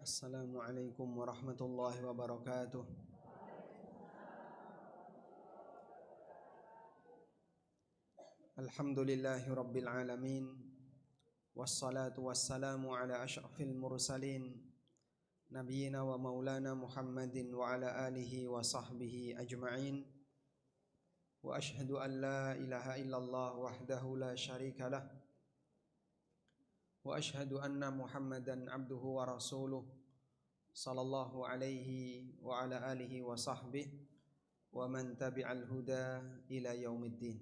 Assalamualaikum warahmatullahi wabarakatuh. Alhamdulillahi rabbil alamin. Wassalatu wassalamu ala ashrafil mursalin Nabiyyina wa maulana Muhammadin wa ala alihi wa sahbihi ajma'in. Wa ashhadu an la ilaha illallah wahdahu la syarika lah. Wa ashhadu anna Muhammadan abduhu wa rasuluh sallallahu alaihi wa ala alihi wa sahbihi wa man tabi'al huda ila yaumiddin.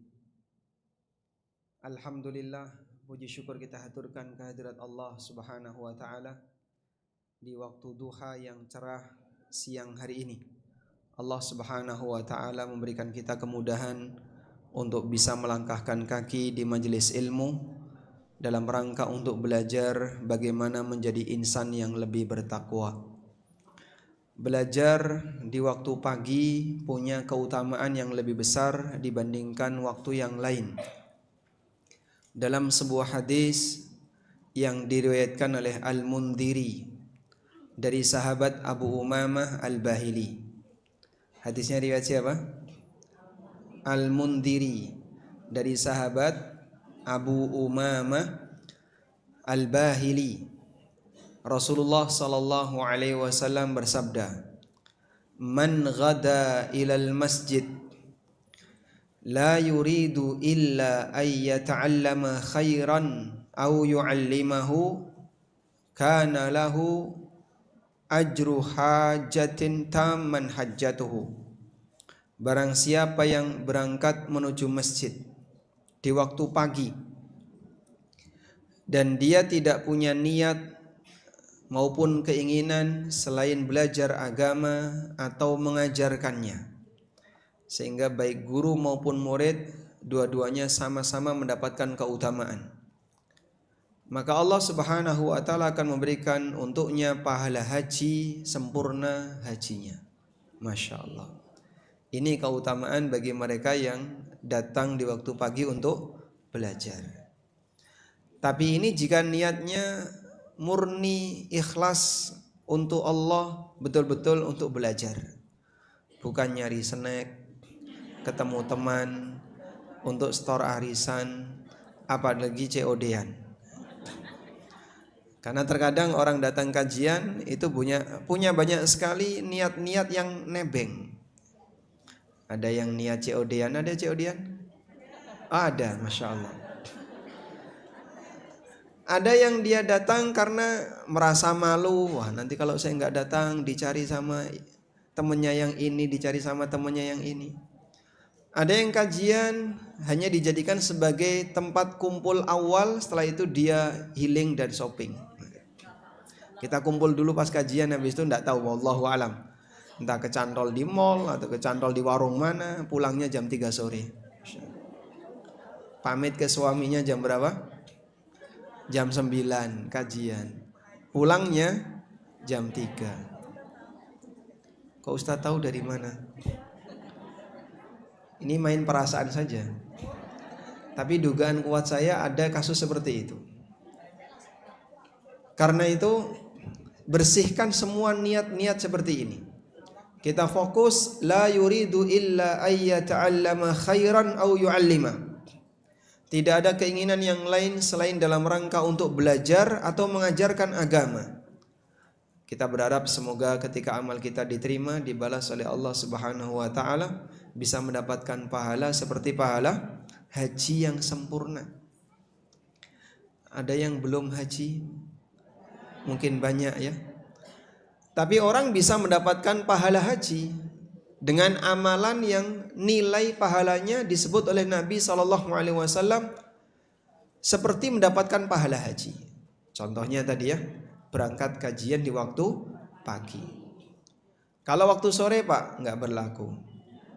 Alhamdulillah, puji syukur kita haturkan kehadirat Allah Subhanahu wa taala di waktu duha yang cerah siang hari ini. Allah Subhanahu wa taala memberikan kita kemudahan untuk bisa melangkahkan kaki di majelis ilmu dalam rangka untuk belajar bagaimana menjadi insan yang lebih bertakwa. Belajar di waktu pagi punya keutamaan yang lebih besar dibandingkan waktu yang lain. Dalam sebuah hadis yang diriwayatkan oleh Al-Mundhiri dari sahabat Abu Umamah Al-Bahili. Hadisnya riwayat siapa? Al-Mundhiri dari sahabat Abu Umamah Al-Bahili. Rasulullah sallallahu alaihi wasallam bersabda, "Man ghada ilal masjid la yuridu illa ay yata'allama khairan aw yu'allimahu kana lahu ajru hajatin tamman hajjatuhu." Barang siapa yang berangkat menuju masjid di waktu pagi dan dia tidak punya niat maupun keinginan selain belajar agama atau mengajarkannya, sehingga baik guru maupun murid dua-duanya sama-sama mendapatkan keutamaan, maka Allah Subhanahu wa taala akan memberikan untuknya pahala haji sempurna hajinya. Masya Allah. Ini keutamaan bagi mereka yang datang di waktu pagi untuk belajar. Tapi ini jika niatnya murni ikhlas untuk Allah, betul-betul untuk belajar, bukan nyari snack, ketemu teman untuk store arisan, apalagi COD-an. Karena terkadang orang datang kajian itu punya banyak sekali niat-niat yang nebeng. Ada yang niat COD-an, ada COD-an? Ada, Masya Allah. Ada yang dia datang karena merasa malu. Wah, nanti kalau saya nggak datang dicari sama temennya yang ini, dicari sama temennya yang ini. Ada yang kajian hanya dijadikan sebagai tempat kumpul awal, setelah itu dia healing dan shopping. Kita kumpul dulu pas kajian, habis itu nggak tahu, wallahu alam. Entah kecantol di mall atau kecantol di warung mana, pulangnya jam 3 sore. Pamit ke suaminya jam berapa? Jam 9 kajian. Pulangnya jam 3. Kok Ustaz tahu dari mana? Ini main perasaan saja. Tapi dugaan kuat saya ada kasus seperti itu. Karena itu bersihkan semua niat-niat seperti ini. Kita fokus la yuridu illa ay yata'allama khairan aw yu'allima. Tidak ada keinginan yang lain selain dalam rangka untuk belajar atau mengajarkan agama. Kita berharap semoga ketika amal kita diterima, dibalas oleh Allah Subhanahu wa taala, bisa mendapatkan pahala seperti pahala haji yang sempurna. Ada yang belum haji? Mungkin banyak ya. Tapi orang bisa mendapatkan pahala haji dengan amalan yang nilai pahalanya disebut oleh Nabi SAW seperti mendapatkan pahala haji. Contohnya tadi ya, berangkat kajian di waktu pagi. Kalau waktu sore Pak, nggak berlaku.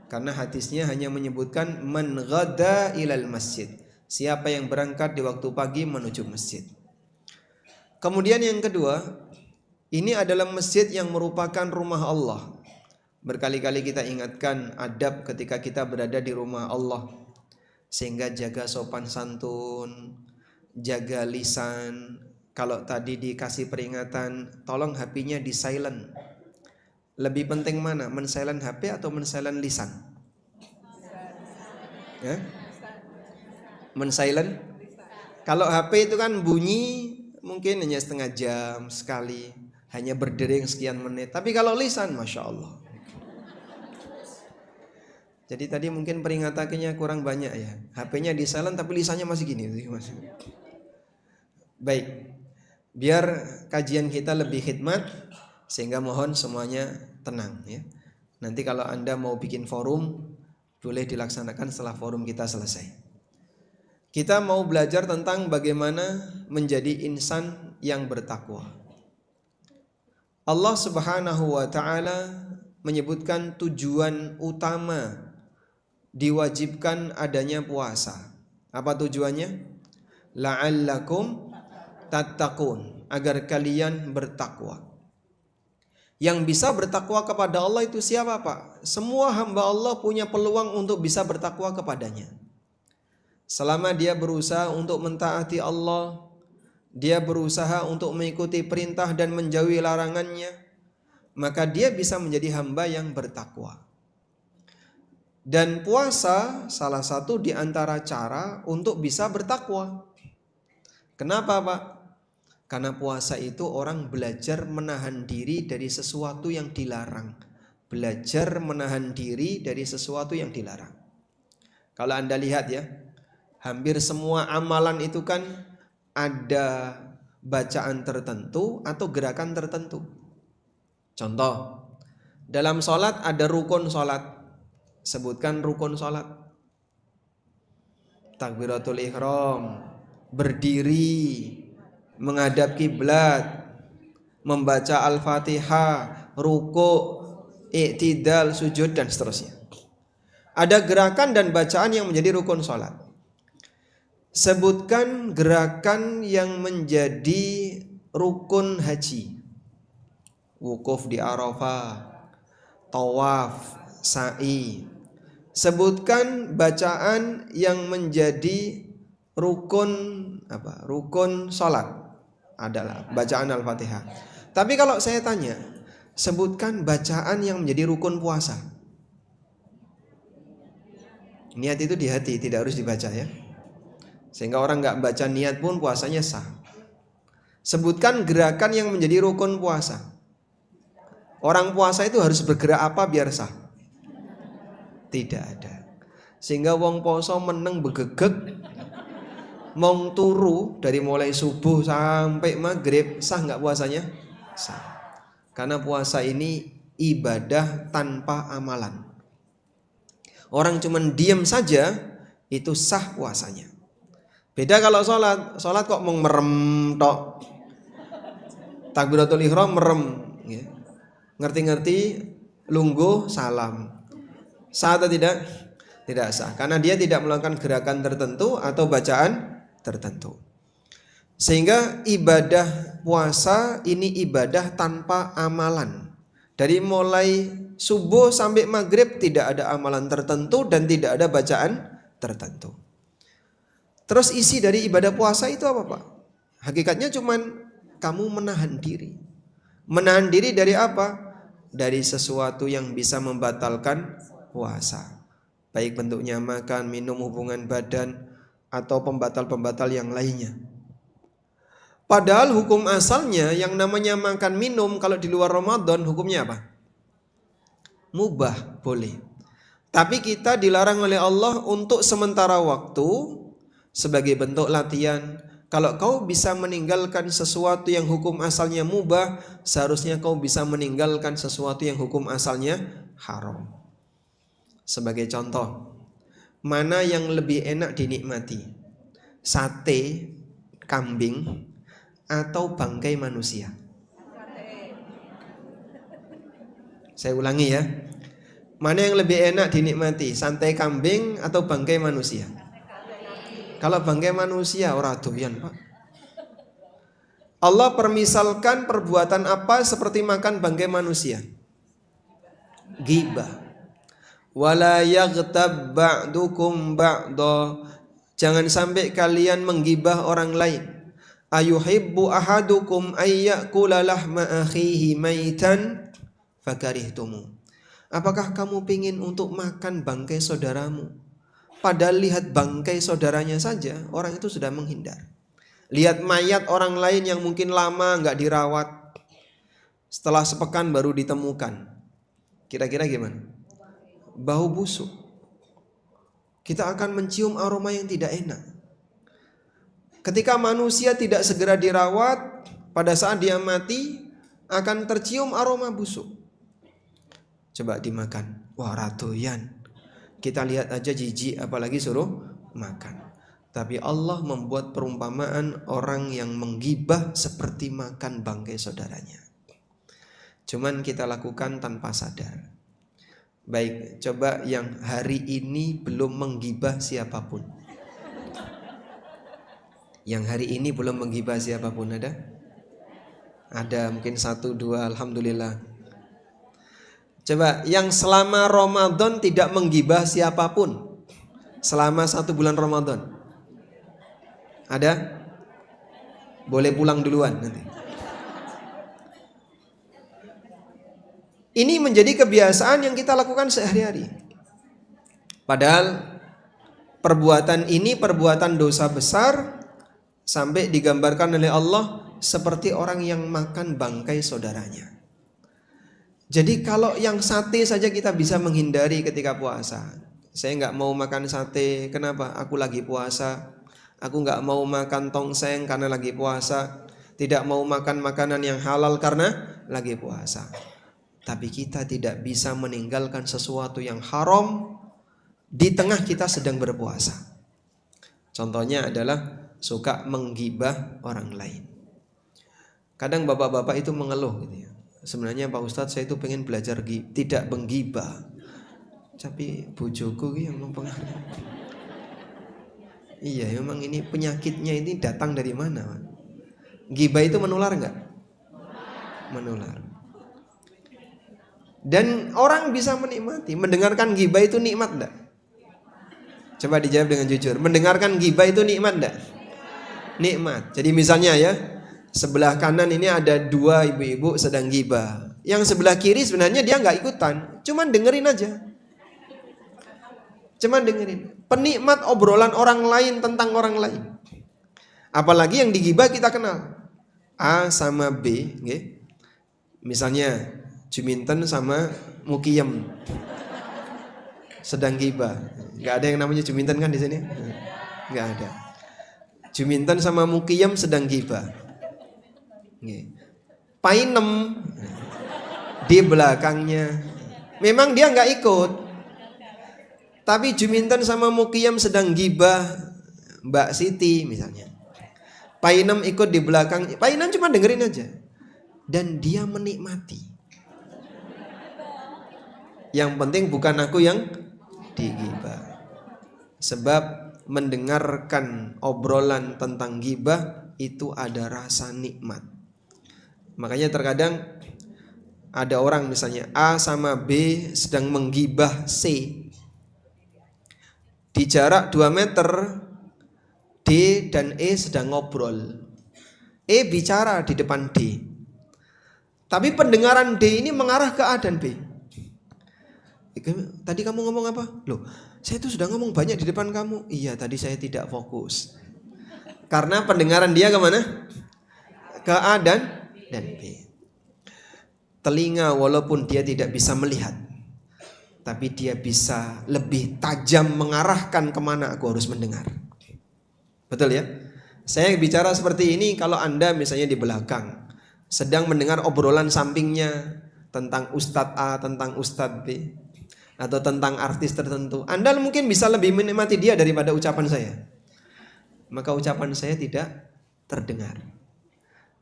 Karena hadisnya hanya menyebutkan man ghada ilal masjid. Siapa yang berangkat di waktu pagi menuju masjid. Kemudian yang kedua, ini adalah masjid yang merupakan rumah Allah. Berkali-kali kita ingatkan adab ketika kita berada di rumah Allah, sehingga jaga sopan santun, jaga lisan, Kalau tadi dikasih peringatan, tolong HP-nya di silent. Lebih penting mana? Men-silent HP atau men-silent lisan? Ya? Men-silent? Kalau HP itu kan bunyi mungkin hanya setengah jam sekali, hanya berdering sekian menit. Tapi kalau lisan, Masya Allah. Jadi tadi mungkin peringatannya kurang banyak ya. HP-nya di silent tapi lisannya masih gini. Baik. Biar kajian kita lebih khidmat, sehingga mohon semuanya tenang ya. Nanti kalau Anda mau bikin forum, boleh dilaksanakan setelah forum kita selesai. Kita mau belajar tentang bagaimana menjadi insan yang bertakwa. Allah Subhanahu wa taala menyebutkan tujuan utama diwajibkan adanya puasa. Apa tujuannya? La'allakum tattaqun, agar kalian bertakwa. Yang bisa bertakwa kepada Allah itu siapa, Pak? Semua hamba Allah punya peluang untuk bisa bertakwa kepadanya. Selama dia berusaha untuk mentaati Allah, dia berusaha untuk mengikuti perintah dan menjauhi larangannya, maka dia bisa menjadi hamba yang bertakwa. Dan puasa salah satu di antara cara untuk bisa bertakwa. Kenapa, Pak? Karena puasa itu orang belajar menahan diri dari sesuatu yang dilarang. Belajar menahan diri dari sesuatu yang dilarang. Kalau Anda lihat ya, hampir semua amalan itu kan ada bacaan tertentu atau gerakan tertentu. Contoh, dalam sholat ada rukun sholat. Sebutkan rukun sholat. Takbiratul ihram, berdiri, menghadap kiblat, membaca Al-Fatihah, ruku', i'tidal, sujud dan seterusnya. Ada gerakan dan bacaan yang menjadi rukun sholat. Sebutkan gerakan yang menjadi rukun haji. Wukuf di Arafah, tawaf, sa'i. Sebutkan bacaan yang menjadi rukun apa? Rukun sholat adalah bacaan Al-Fatihah. Tapi kalau saya tanya, sebutkan bacaan yang menjadi rukun puasa. Niat itu di hati, tidak harus dibaca ya. Sehingga orang nggak baca niat pun puasanya sah. Sebutkan gerakan yang menjadi rukun puasa. Orang puasa itu harus bergerak apa biar sah? Tidak ada. Sehingga wong poso meneng begegek, mau turu dari mulai subuh sampai maghrib, sah nggak puasanya? Sah. Karena puasa ini ibadah tanpa amalan. Orang cuman diam saja itu sah puasanya. Beda kalau sholat, sholat kok mau merem tok. Takbiratul ihram merem, ya. Ngerti-ngerti lungguh salam. Sah atau tidak? Tidak sah, karena dia tidak melakukan gerakan tertentu atau bacaan tertentu. Sehingga ibadah puasa ini ibadah tanpa amalan. Dari mulai subuh sampai maghrib tidak ada amalan tertentu dan tidak ada bacaan tertentu. Terus isi dari ibadah puasa itu apa, Pak? Hakikatnya cuman kamu menahan diri. Menahan diri dari apa? Dari sesuatu yang bisa membatalkan puasa. Baik bentuknya makan, minum, hubungan badan, atau pembatal-pembatal yang lainnya. Padahal hukum asalnya yang namanya makan minum kalau di luar Ramadan hukumnya apa? Mubah, boleh. Tapi kita dilarang oleh Allah untuk sementara waktu sebagai bentuk latihan. Kalau kau bisa meninggalkan sesuatu yang hukum asalnya mubah, seharusnya kau bisa meninggalkan sesuatu yang hukum asalnya haram. Sebagai contoh, mana yang lebih enak dinikmati? Sate kambing atau bangkai manusia? Saya ulangi ya. Mana yang lebih enak dinikmati? Sate kambing atau bangkai manusia? Kalau bangkai manusia ora doyan, Pak. Allah permisalkan perbuatan apa seperti makan bangkai manusia? Ghibah. Wala yaghtab ba'dukum ba'da. Jangan sampai kalian menggibah orang lain. Ayuhibbu ahadukum ayyakula lahma akhihi maitan fakarihtumu. Apakah kamu pingin untuk makan bangkai saudaramu? Padahal lihat bangkai saudaranya saja orang itu sudah menghindar. Lihat mayat orang lain yang mungkin lama nggak dirawat, setelah sepekan baru ditemukan. Kira-kira gimana? Bau busuk. Kita akan mencium aroma yang tidak enak. Ketika manusia tidak segera dirawat, pada saat dia mati akan tercium aroma busuk. Coba dimakan. Wah, ratoyan. Kita lihat aja jijik, apalagi suruh makan. Tapi Allah membuat perumpamaan orang yang menggibah seperti makan bangkai saudaranya. Cuman kita lakukan tanpa sadar. Baik, coba yang hari ini belum menggibah siapapun. Yang hari ini belum menggibah siapapun ada? Ada, mungkin 1, 2, alhamdulillah. Coba yang selama Ramadan tidak menggibah siapapun selama 1 bulan Ramadan. Ada? Boleh pulang duluan nanti. Ini menjadi kebiasaan yang kita lakukan sehari-hari. Padahal perbuatan ini perbuatan dosa besar, sampai digambarkan oleh Allah seperti orang yang makan bangkai saudaranya. Jadi kalau yang sate saja kita bisa menghindari ketika puasa. Saya nggak mau makan sate, kenapa? Aku lagi puasa. Aku nggak mau makan tongseng karena lagi puasa. Tidak mau makan makanan yang halal karena lagi puasa. Tapi kita tidak bisa meninggalkan sesuatu yang haram di tengah kita sedang berpuasa. Contohnya adalah suka menggibah orang lain. Kadang bapak-bapak itu mengeluh gitu ya. Sebenarnya Pak Ustadz saya itu pengen belajar tidak menggibah, tapi bojoku yang mempengaruhi. Iya, memang ini penyakitnya ini datang dari mana? Gibah itu menular enggak? Menular. Dan orang bisa menikmati, mendengarkan gibah itu nikmat enggak? Coba dijawab dengan jujur. Mendengarkan gibah itu nikmat enggak? Nikmat. Jadi misalnya ya, sebelah kanan ini ada 2 ibu-ibu sedang gibah. Yang sebelah kiri sebenarnya dia nggak ikutan, cuman dengerin aja. Cuman dengerin. Penikmat obrolan orang lain tentang orang lain. Apalagi yang digibah kita kenal. A sama B, okay? Misalnya Juminten sama Mukiyem sedang gibah. Nggak ada yang namanya Juminten kan di sini? Nggak ada. Juminten sama Mukiyem sedang gibah. Painem di belakangnya. Memang dia nggak ikut, tapi Juminten sama Mukiyem sedang gibah Mbak Siti misalnya. Painem ikut di belakang. Painem cuma dengerin aja, dan dia menikmati. Yang penting bukan aku yang digibah. Sebab mendengarkan obrolan tentang gibah itu ada rasa nikmat. Makanya terkadang ada orang misalnya A sama B sedang menggibah C. Di jarak 2 meter D dan E sedang ngobrol. E bicara di depan D. Tapi pendengaran D ini mengarah ke A dan B. Tadi kamu ngomong apa? Loh, saya itu sudah ngomong banyak di depan kamu. Iya, tadi saya tidak fokus. Karena pendengaran dia kemana? Ke A dan B. Telinga walaupun dia tidak bisa melihat, tapi dia bisa lebih tajam mengarahkan kemana aku harus mendengar. Betul ya? Saya bicara seperti ini kalau Anda misalnya di belakang sedang mendengar obrolan sampingnya tentang Ustadz A, tentang Ustadz B, atau tentang artis tertentu, Anda mungkin bisa lebih menikmati dia daripada ucapan saya. Maka ucapan saya tidak terdengar,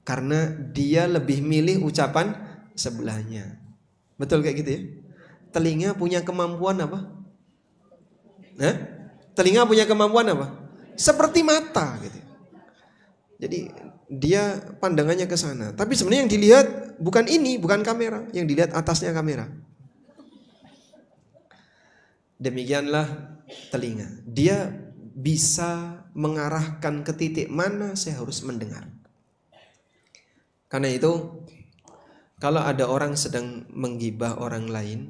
karena dia lebih milih ucapan sebelahnya. Betul kayak gitu ya? Telinga punya kemampuan apa? Telinga punya kemampuan apa? Seperti mata gitu. Jadi dia pandangannya ke sana, tapi sebenarnya yang dilihat bukan ini, bukan kamera, yang dilihat atasnya kamera. Demikianlah telinga. Dia bisa mengarahkan ke titik mana saya harus mendengar. Karena itu kalau ada orang sedang menggibah orang lain,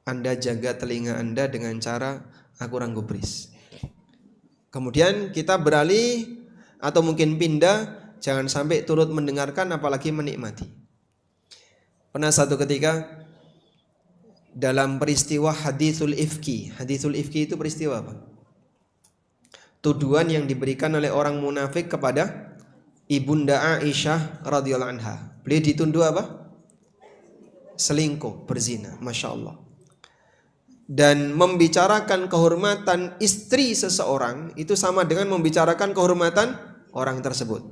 Anda jaga telinga Anda dengan cara aku ranggubris. Kemudian kita beralih atau mungkin pindah, jangan sampai turut mendengarkan apalagi menikmati. Pernah satu ketika dalam peristiwa haditsul ifki. Haditsul ifki itu peristiwa apa? Tuduhan yang diberikan oleh orang munafik kepada Ibunda Aisyah radhiyallahu anha. Beliau dituduh apa? Selingkuh, berzina, Masya Allah. Dan membicarakan kehormatan istri seseorang itu sama dengan membicarakan kehormatan orang tersebut.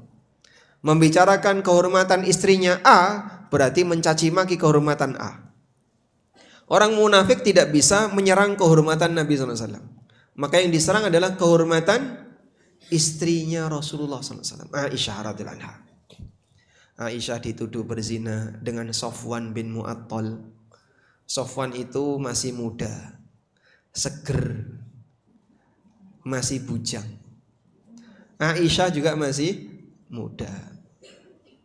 Membicarakan kehormatan istrinya A berarti mencaci maki kehormatan A. Orang munafik tidak bisa menyerang kehormatan Nabi SAW. Maka yang diserang adalah kehormatan istrinya Rasulullah SAW, Aisyah radhiyallahu anha. Aisyah dituduh berzina dengan Sofwan bin Mu'attal. Sofwan itu masih muda, seger, masih bujang. Aisyah juga masih muda.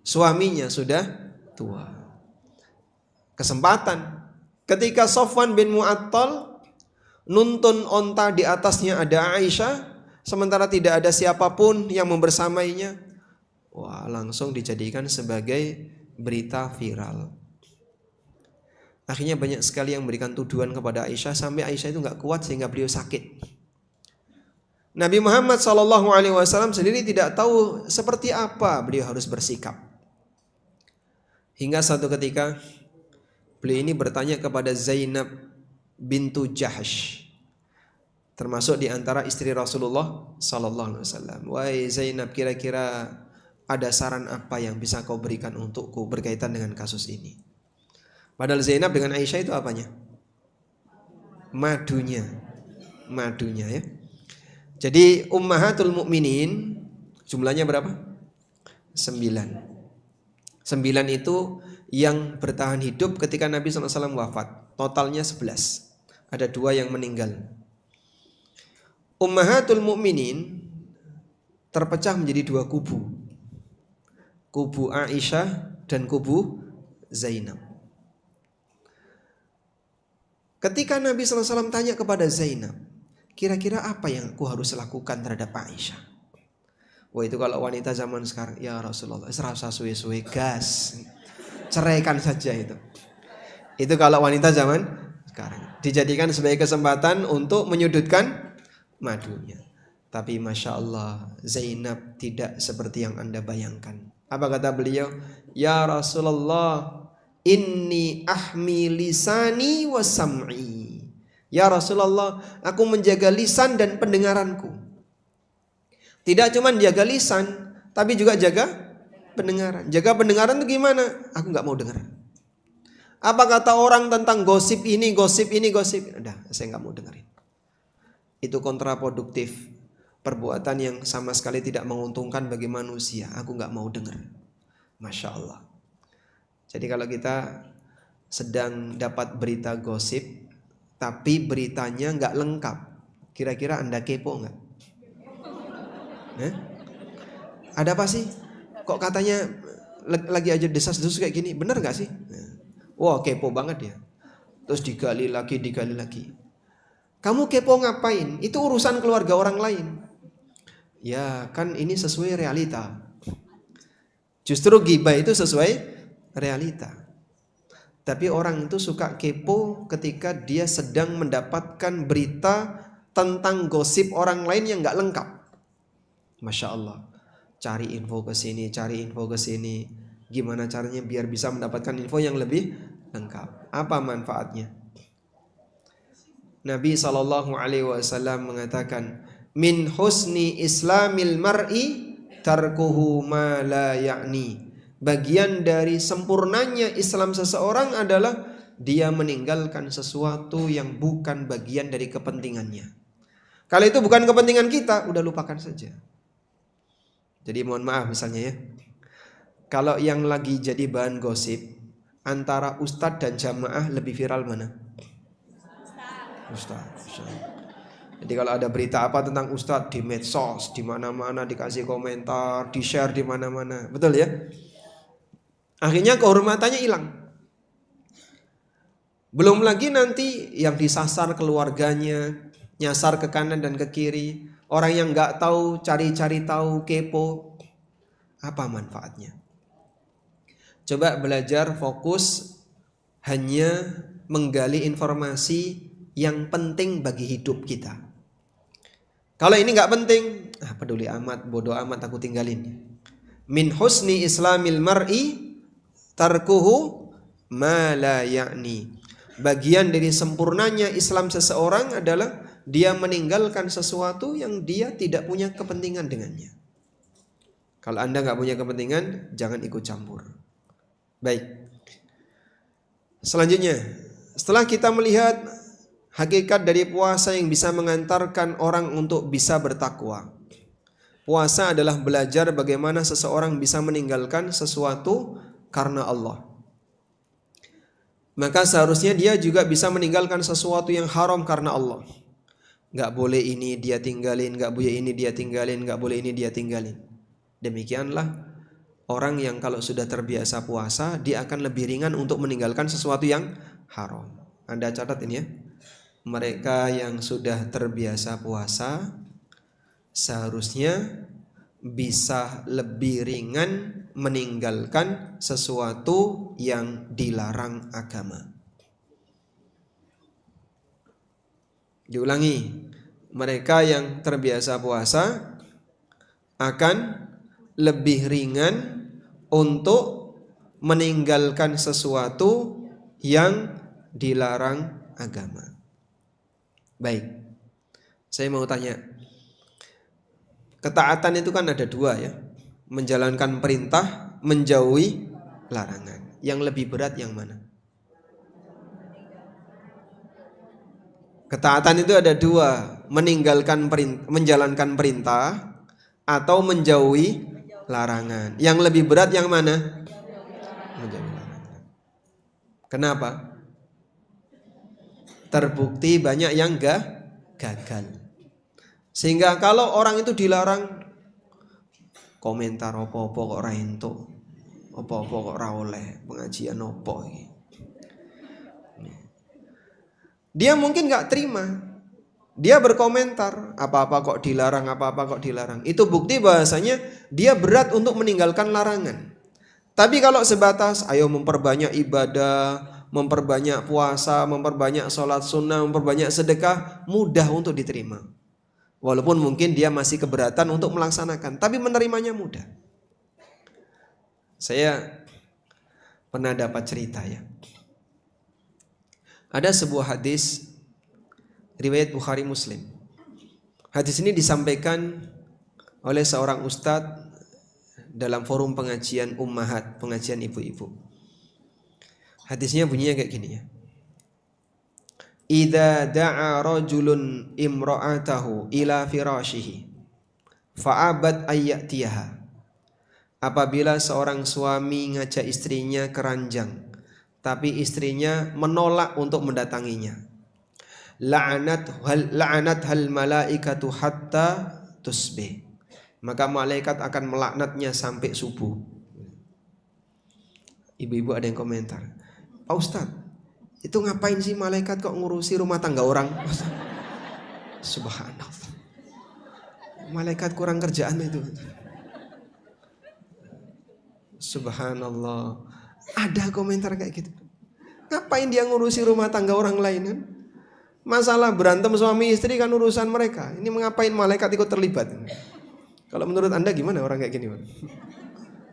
Suaminya sudah tua. Kesempatan ketika Sofwan bin Mu'attal nuntun onta di atasnya ada Aisyah, sementara tidak ada siapapun yang membersamainya, wah, langsung dijadikan sebagai berita viral. Akhirnya banyak sekali yang memberikan tuduhan kepada Aisyah sampai Aisyah itu nggak kuat sehingga beliau sakit. Nabi Muhammad SAW sendiri tidak tahu seperti apa beliau harus bersikap. Hingga satu ketika beliau ini bertanya kepada Zainab bintu Jahsh, termasuk di antara istri Rasulullah SAW. Wahai Zainab, kira-kira ada saran apa yang bisa kau berikan untukku berkaitan dengan kasus ini? Padahal Zainab dengan Aisyah itu apanya? Madunya ya. Jadi ummahatul mukminin jumlahnya berapa? 9 itu yang bertahan hidup ketika Nabi SAW wafat. Totalnya 11. Ada 2 yang meninggal. Ummahatul mukminin terpecah menjadi 2 kubu. Kubu Aisyah dan kubu Zainab. Ketika Nabi SAW tanya kepada Zainab, kira-kira apa yang aku harus lakukan terhadap Aisyah? Wah, itu kalau wanita zaman sekarang, ya Rasulullah, serasa suwe-suwe gas, ceraikan saja itu. Itu kalau wanita zaman sekarang dijadikan sebagai kesempatan untuk menyudutkan madunya. Tapi Masya Allah, Zainab tidak seperti yang Anda bayangkan. Apa kata beliau? Ya Rasulullah, inni ahmi lisani wa sam'i. Ya Rasulullah, aku menjaga lisan dan pendengaranku. Tidak cuma jaga lisan, tapi juga jaga pendengaran. Jaga pendengaran itu gimana? Aku gak mau dengar. Apa kata orang tentang gosip ini, gosip ini, gosip. Udah, saya gak mau dengerin. Itu kontraproduktif. Perbuatan yang sama sekali tidak menguntungkan bagi manusia. Aku gak mau dengar. Masya Allah. Jadi kalau kita sedang dapat berita gosip, tapi beritanya gak lengkap, kira-kira Anda kepo gak? Ada apa sih? Kok katanya lagi aja desas-desus kayak gini, bener gak sih? Wah, kepo banget ya. Terus digali lagi. Kamu kepo ngapain? Itu urusan keluarga orang lain. Ya kan ini sesuai realita. Justru ghibah itu sesuai realita. Tapi orang itu suka kepo ketika dia sedang mendapatkan berita tentang gosip orang lain yang gak lengkap. Masya Allah. Cari info ke sini. Gimana caranya biar bisa mendapatkan info yang lebih lengkap? Apa manfaatnya? Nabi SAW mengatakan, min husni islamil mar'i tarkuhu ma la ya'ni. Bagian dari sempurnanya Islam seseorang adalah dia meninggalkan sesuatu yang bukan bagian dari kepentingannya. Kalau itu bukan kepentingan kita, udah lupakan saja. Jadi mohon maaf misalnya ya, kalau yang lagi jadi bahan gosip antara ustadz dan jamaah lebih viral mana? Ustadz. Jadi kalau ada berita apa tentang ustadz di medsos, di mana-mana dikasih komentar, di-share di mana-mana. Betul ya? Akhirnya kehormatannya hilang. Belum lagi nanti yang disasar keluarganya, nyasar ke kanan dan ke kiri. Orang yang nggak tahu, cari-cari tahu, kepo. Apa manfaatnya? Coba belajar fokus hanya menggali informasi yang penting bagi hidup kita. Kalau ini nggak penting, peduli amat, bodoh amat, aku tinggalin. Min husni islamil mar'i tarkuhu ma la ya'ni. Bagian dari sempurnanya Islam seseorang adalah dia meninggalkan sesuatu yang dia tidak punya kepentingan dengannya. Kalau Anda nggak punya kepentingan, jangan ikut campur. Baik. Selanjutnya, setelah kita melihat hakikat dari puasa yang bisa mengantarkan orang untuk bisa bertakwa. Puasa adalah belajar bagaimana seseorang bisa meninggalkan sesuatu karena Allah. Maka seharusnya dia juga bisa meninggalkan sesuatu yang haram karena Allah. Gak boleh ini dia tinggalin, gak boleh ini dia tinggalin, gak boleh ini dia tinggalin. Demikianlah orang yang kalau sudah terbiasa puasa, dia akan lebih ringan untuk meninggalkan sesuatu yang haram. Anda catat ini ya. Mereka yang sudah terbiasa puasa seharusnya bisa lebih ringan meninggalkan sesuatu yang dilarang agama. Diulangi, mereka yang terbiasa puasa akan lebih ringan untuk meninggalkan sesuatu yang dilarang agama. Baik, saya mau tanya, ketaatan itu kan ada dua ya, menjalankan perintah, menjauhi larangan. Yang lebih berat yang mana? Ketaatan itu ada dua, menjalankan perintah atau menjauhi larangan. Yang lebih berat yang mana? Menjauhi larangan. Kenapa? Terbukti banyak yang gagal. Sehingga kalau orang itu dilarang, komentar opo-opo kok ora entuk, opo-opo kok ora oleh, pengajian opo iki. Dia mungkin gak terima. Dia berkomentar, apa-apa kok dilarang, apa-apa kok dilarang. Itu bukti bahasanya dia berat untuk meninggalkan larangan. Tapi kalau sebatas, ayo memperbanyak ibadah, memperbanyak puasa, memperbanyak sholat sunnah, memperbanyak sedekah, mudah untuk diterima. Walaupun mungkin dia masih keberatan untuk melaksanakan, tapi menerimanya mudah. Saya pernah dapat cerita ya. Ada sebuah hadis riwayat Bukhari Muslim. Hadis ini disampaikan oleh seorang ustadz dalam forum pengajian ummahat, pengajian ibu-ibu. Hadisnya bunyinya kayak gini ya. Idza da'a rajulun imra'atahu ila firashihi fa'abat ayyatiha. Apabila seorang suami ngajak istrinya ke ranjang, tapi istrinya menolak untuk mendatanginya. La'anat hal malaikatu hatta tusbih. Maka malaikat akan melaknatnya sampai subuh. Ibu-ibu ada yang komentar, Pak Ustadz, itu ngapain sih malaikat kok ngurusi rumah tangga orang? Subhanallah. Malaikat kurang kerjaan itu. Subhanallah. Ada komentar kayak gitu. Ngapain dia ngurusi rumah tangga orang lain kan? Masalah berantem suami istri kan urusan mereka. Ini mengapain malaikat ikut terlibat? Kalau menurut Anda gimana orang kayak gini?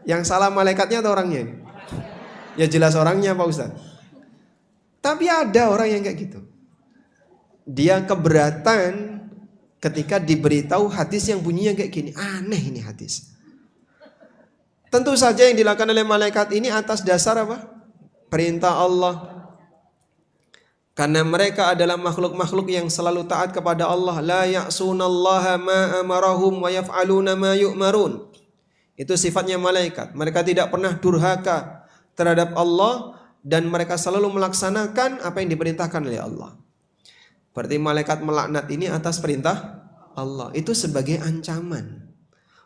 Yang salah malaikatnya atau orangnya? Ya jelas orangnya Pak Ustaz. Tapi ada orang yang kayak gitu. Dia keberatan ketika diberitahu hadis yang bunyinya kayak gini. Aneh ini hadis. Tentu saja yang dilakukan oleh malaikat ini atas dasar apa? Perintah Allah. Karena mereka adalah makhluk-makhluk yang selalu taat kepada Allah. La ya'sunallaha ma amarahum wa yaf'aluna ma yu'marun. Itu sifatnya malaikat. Mereka tidak pernah durhaka terhadap Allah dan mereka selalu melaksanakan apa yang diperintahkan oleh Allah. Berarti malaikat melaknat ini atas perintah Allah. Itu sebagai ancaman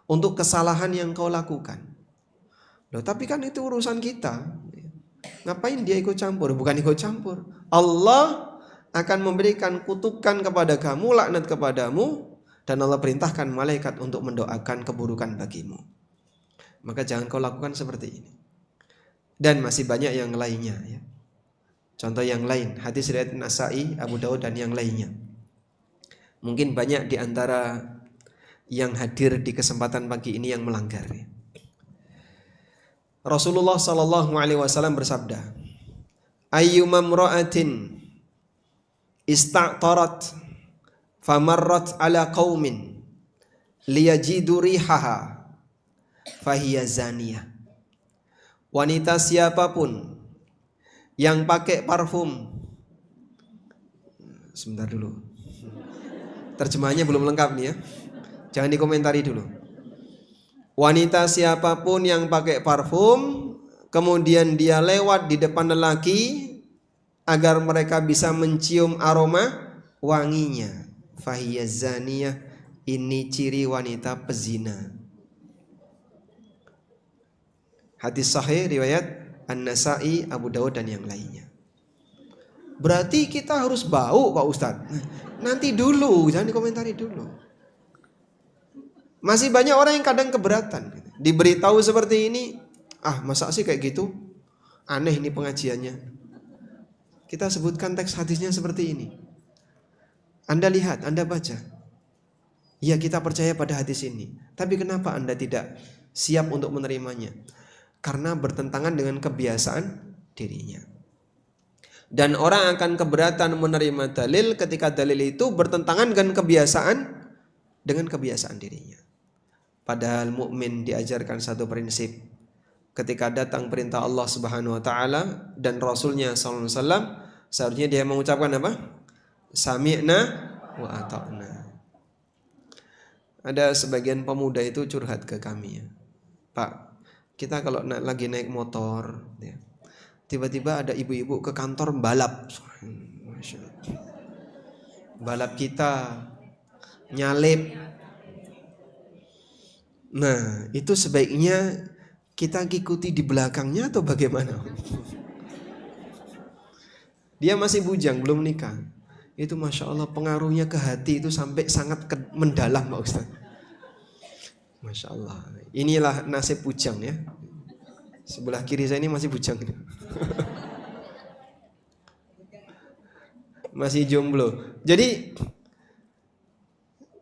untuk kesalahan yang kau lakukan. Loh, tapi kan itu urusan kita. Ngapain dia ikut campur? Bukan ikut campur. Allah akan memberikan kutukan kepada kamu, laknat kepadamu, dan Allah perintahkan malaikat untuk mendoakan keburukan bagimu. Maka jangan kau lakukan seperti ini. Dan masih banyak yang lainnya ya. Contoh yang lain, hadis riwayat Nasa'i, Abu Daud dan yang lainnya. Mungkin banyak di antara yang hadir di kesempatan pagi ini yang melanggar. Rasulullah sallallahu alaihi wasallam bersabda, "Ayyuma imra'atin ista'tarat famarrat ala qaumin liyajidu rihaha fahiya zaniyah." Wanita siapapun yang pakai parfum, sebentar dulu, terjemahannya belum lengkap nih ya, jangan dikomentari dulu. Wanita siapapun yang pakai parfum, kemudian dia lewat di depan lelaki agar mereka bisa mencium aroma wanginya, fahiya zaniyah, ini ciri wanita pezina. Hadis sahih riwayat An-Nasa'i, Abu Daud dan yang lainnya. Berarti kita harus bau Pak Ustadz? Nanti dulu, jangan dikomentari dulu. Masih banyak orang yang kadang keberatan. Diberitahu seperti ini, masa sih kayak gitu? Aneh ini pengajiannya. Kita sebutkan teks hadisnya seperti ini. Anda lihat, Anda baca. Ya, kita percaya pada hadis ini. Tapi kenapa Anda tidak siap untuk menerimanya? Karena bertentangan dengan kebiasaan dirinya. Dan orang akan keberatan menerima dalil ketika dalil itu bertentangan dengan kebiasaan dirinya. Padahal mukmin diajarkan satu prinsip. Ketika datang perintah Allah Subhanahu wa taala dan Rasulnya sallallahu alaihi wasallam, seharusnya dia mengucapkan apa? Sami'na wa ata'na. Ada sebagian pemuda itu curhat ke kami ya. Pak, kita kalau lagi naik motor ya, tiba-tiba ada ibu-ibu ke kantor balap. Balap kita, nyalip. Nah, itu sebaiknya kita ikuti di belakangnya atau bagaimana? Dia masih bujang, belum nikah. Itu Masya Allah pengaruhnya ke hati itu sampai sangat mendalam Pak Ustaz. Masya Allah. Inilah nasib bujang ya. Sebelah kiri saya ini masih bujang. Masih jomblo. Jadi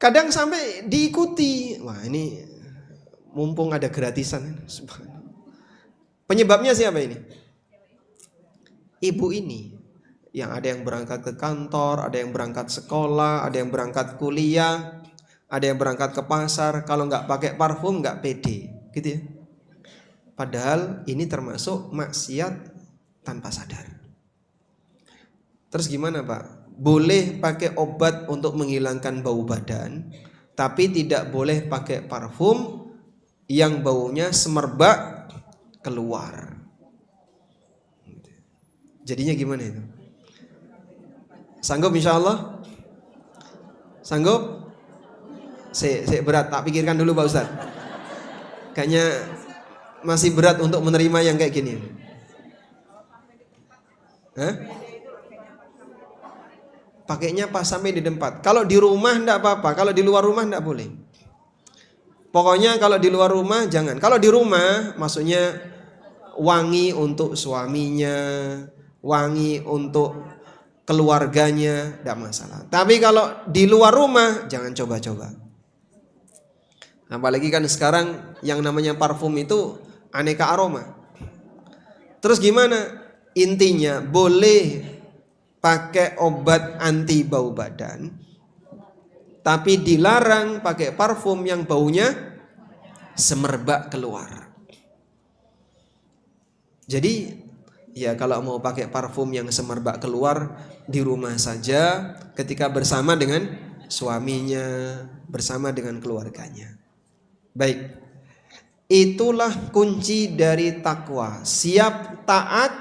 kadang sampai diikuti. Wah, ini mumpung ada gratisan. Penyebabnya siapa ini? Ibu ini. Yang ada yang berangkat ke kantor, ada yang berangkat sekolah, ada yang berangkat kuliah, ada yang berangkat ke pasar. Kalau nggak pakai parfum nggak pede, gitu ya. Padahal ini termasuk maksiat tanpa sadar. Terus gimana Pak? Boleh pakai obat untuk menghilangkan bau badan, tapi tidak boleh pakai parfum yang baunya semerbak keluar. Jadinya gimana itu? Sanggup insya Allah? Sanggup? Saya berat, tak pikirkan dulu Pak Ustadz. Kayaknya masih berat untuk menerima yang kayak gini. Hah? Pakainya pas sampai di tempat. Kalau di rumah enggak apa-apa, kalau di luar rumah enggak boleh. Pokoknya kalau di luar rumah jangan. Kalau di rumah maksudnya wangi untuk suaminya, wangi untuk keluarganya, enggak masalah. Tapi kalau di luar rumah jangan coba-coba. Apalagi kan sekarang yang namanya parfum itu aneka aroma. Terus gimana? Intinya boleh pakai obat anti bau badan, tapi dilarang pakai parfum yang baunya semerbak keluar. Jadi ya kalau mau pakai parfum yang semerbak keluar di rumah saja ketika bersama dengan suaminya, bersama dengan keluarganya. Baik, itulah kunci dari takwa. Siap taat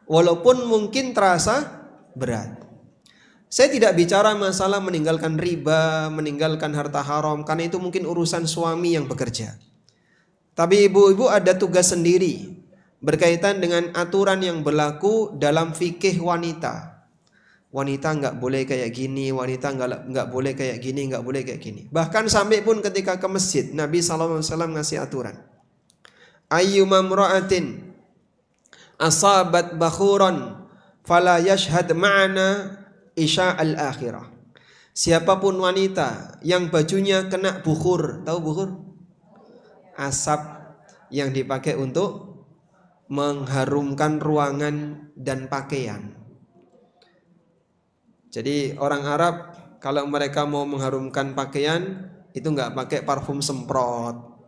walaupun mungkin terasa berat. Saya tidak bicara masalah meninggalkan riba, meninggalkan harta haram, karena itu mungkin urusan suami yang bekerja. Tapi ibu-ibu ada tugas sendiri berkaitan dengan aturan yang berlaku dalam fikih wanita. Wanita nggak boleh kayak gini, wanita nggak boleh kayak gini, nggak boleh kayak gini. Bahkan sampai pun ketika ke masjid, Nabi SAW ngasih aturan. Ayyuma mra'atin asabat bakhuran fala yashhad ma'ana isya al-akhirah. Siapapun wanita yang bajunya kena bukhur, tahu bukhur? Asap yang dipakai untuk mengharumkan ruangan dan pakaian. Jadi orang Arab kalau mereka mau mengharumkan pakaian itu nggak pakai parfum semprot,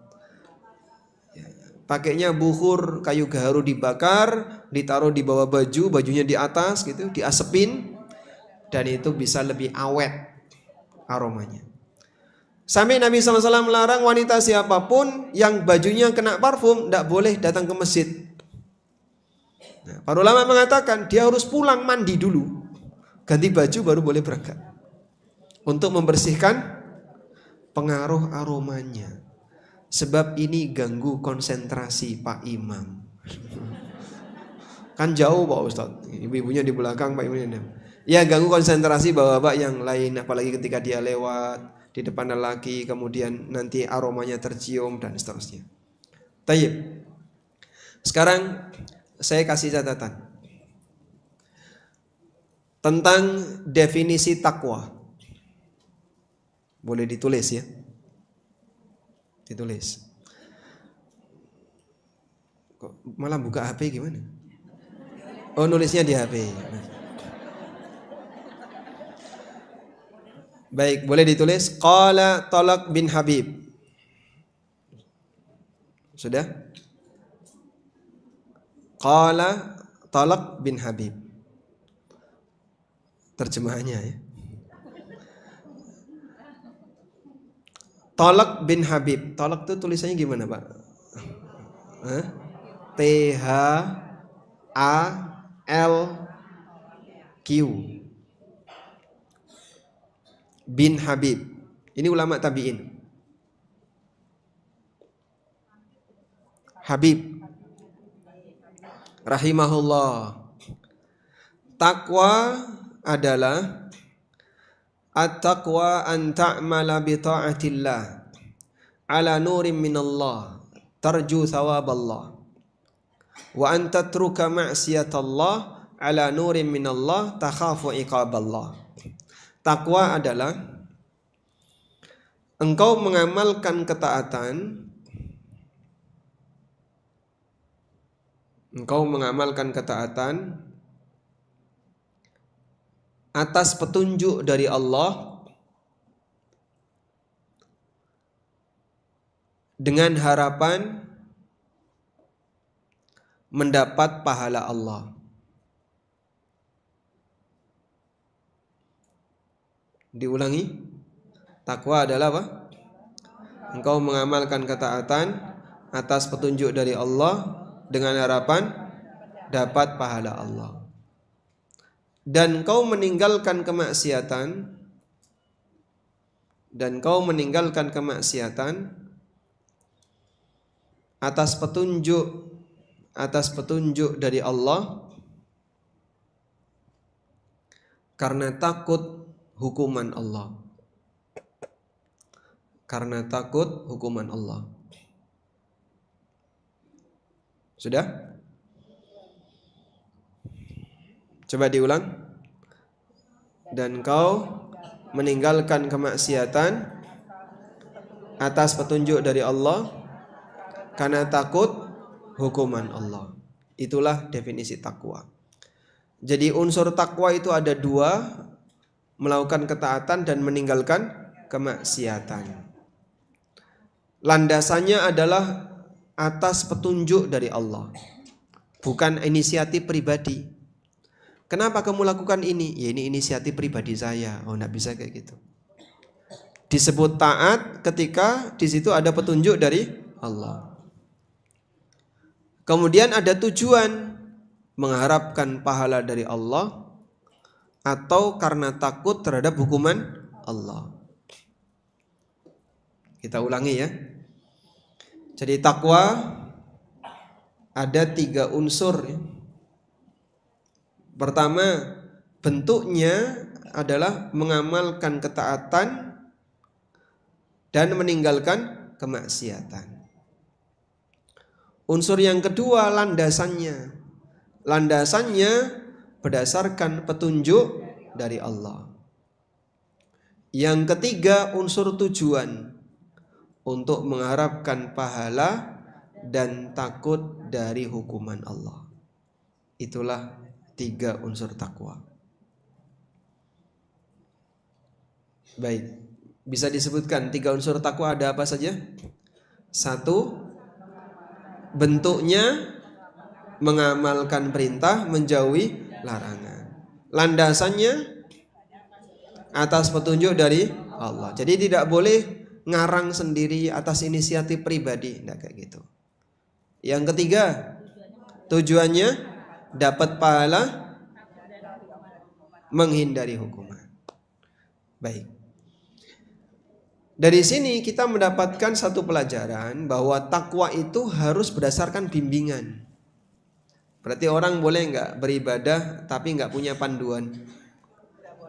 pakainya bukhur, kayu gaharu dibakar, ditaruh di bawah baju, bajunya di atas gitu, diasepin, dan itu bisa lebih awet aromanya. Sampai Nabi SAW melarang wanita siapapun yang bajunya kena parfum tidak boleh datang ke masjid. Nah, para ulama mengatakan dia harus pulang mandi dulu, ganti baju baru boleh berangkat, untuk membersihkan pengaruh aromanya. Sebab ini ganggu konsentrasi Pak Imam. Kan jauh Pak Ustadz, ibu-ibunya di belakang, Pak Imam. Ya ganggu konsentrasi bapak-bapak yang lain, apalagi ketika dia lewat di depan lelaki, kemudian nanti aromanya tercium dan seterusnya. Tayyib. Sekarang saya kasih catatan tentang definisi takwa. Boleh ditulis ya. Ditulis. Kok malah buka HP gimana? Oh, nulisnya di HP. Baik, boleh ditulis. Qala Talaq bin Habib. Sudah? Qala Talaq bin Habib. Terjemahannya ya. Talaq bin Habib. Talaq itu tulisannya gimana, Pak? T-H-A-L-Q bin Habib. Ini ulama tabi'in. Habib rahimahullah. Takwa adalah at-taqwa an ta'mala bi ta'atillah ala nurin minallah tarju thawaballah wa an tatruka ma'siyatallah ala nurin minallah takhafu iqaballah. Takwa adalah engkau mengamalkan ketaatan, atas petunjuk dari Allah dengan harapan mendapat pahala Allah. Diulangi. Takwa adalah apa? Engkau mengamalkan ketaatan atas petunjuk dari Allah dengan harapan dapat pahala Allah. Dan kau meninggalkan kemaksiatan atas petunjuk dari Allah karena takut hukuman Allah. Sudah? Coba diulang. Dan kau meninggalkan kemaksiatan atas petunjuk dari Allah karena takut hukuman Allah. Itulah definisi takwa. Jadi unsur takwa itu ada dua, melakukan ketaatan dan meninggalkan kemaksiatan. Landasannya adalah atas petunjuk dari Allah, bukan inisiatif pribadi. Kenapa kamu lakukan ini? Ya ini inisiatif pribadi saya. Oh, enggak bisa kayak gitu. Disebut taat ketika di situ ada petunjuk dari Allah. Kemudian ada tujuan, mengharapkan pahala dari Allah atau karena takut terhadap hukuman Allah. Kita ulangi ya. Jadi takwa ada 3 unsur. Pertama, bentuknya adalah mengamalkan ketaatan dan meninggalkan kemaksiatan. Unsur yang kedua, landasannya. Landasannya berdasarkan petunjuk dari Allah. Yang ketiga, unsur tujuan, untuk mengharapkan pahala dan takut dari hukuman Allah. Itulah 3 unsur takwa. Baik, bisa disebutkan 3 unsur takwa ada apa saja? 1, bentuknya mengamalkan perintah, menjauhi larangan. Landasannya atas petunjuk dari Allah. Jadi tidak boleh ngarang sendiri atas inisiatif pribadi, enggak kayak gitu. Yang ketiga, tujuannya dapat pahala, menghindari hukuman. Baik. Dari sini kita mendapatkan satu pelajaran bahwa takwa itu harus berdasarkan bimbingan. Berarti orang boleh enggak beribadah tapi enggak punya panduan?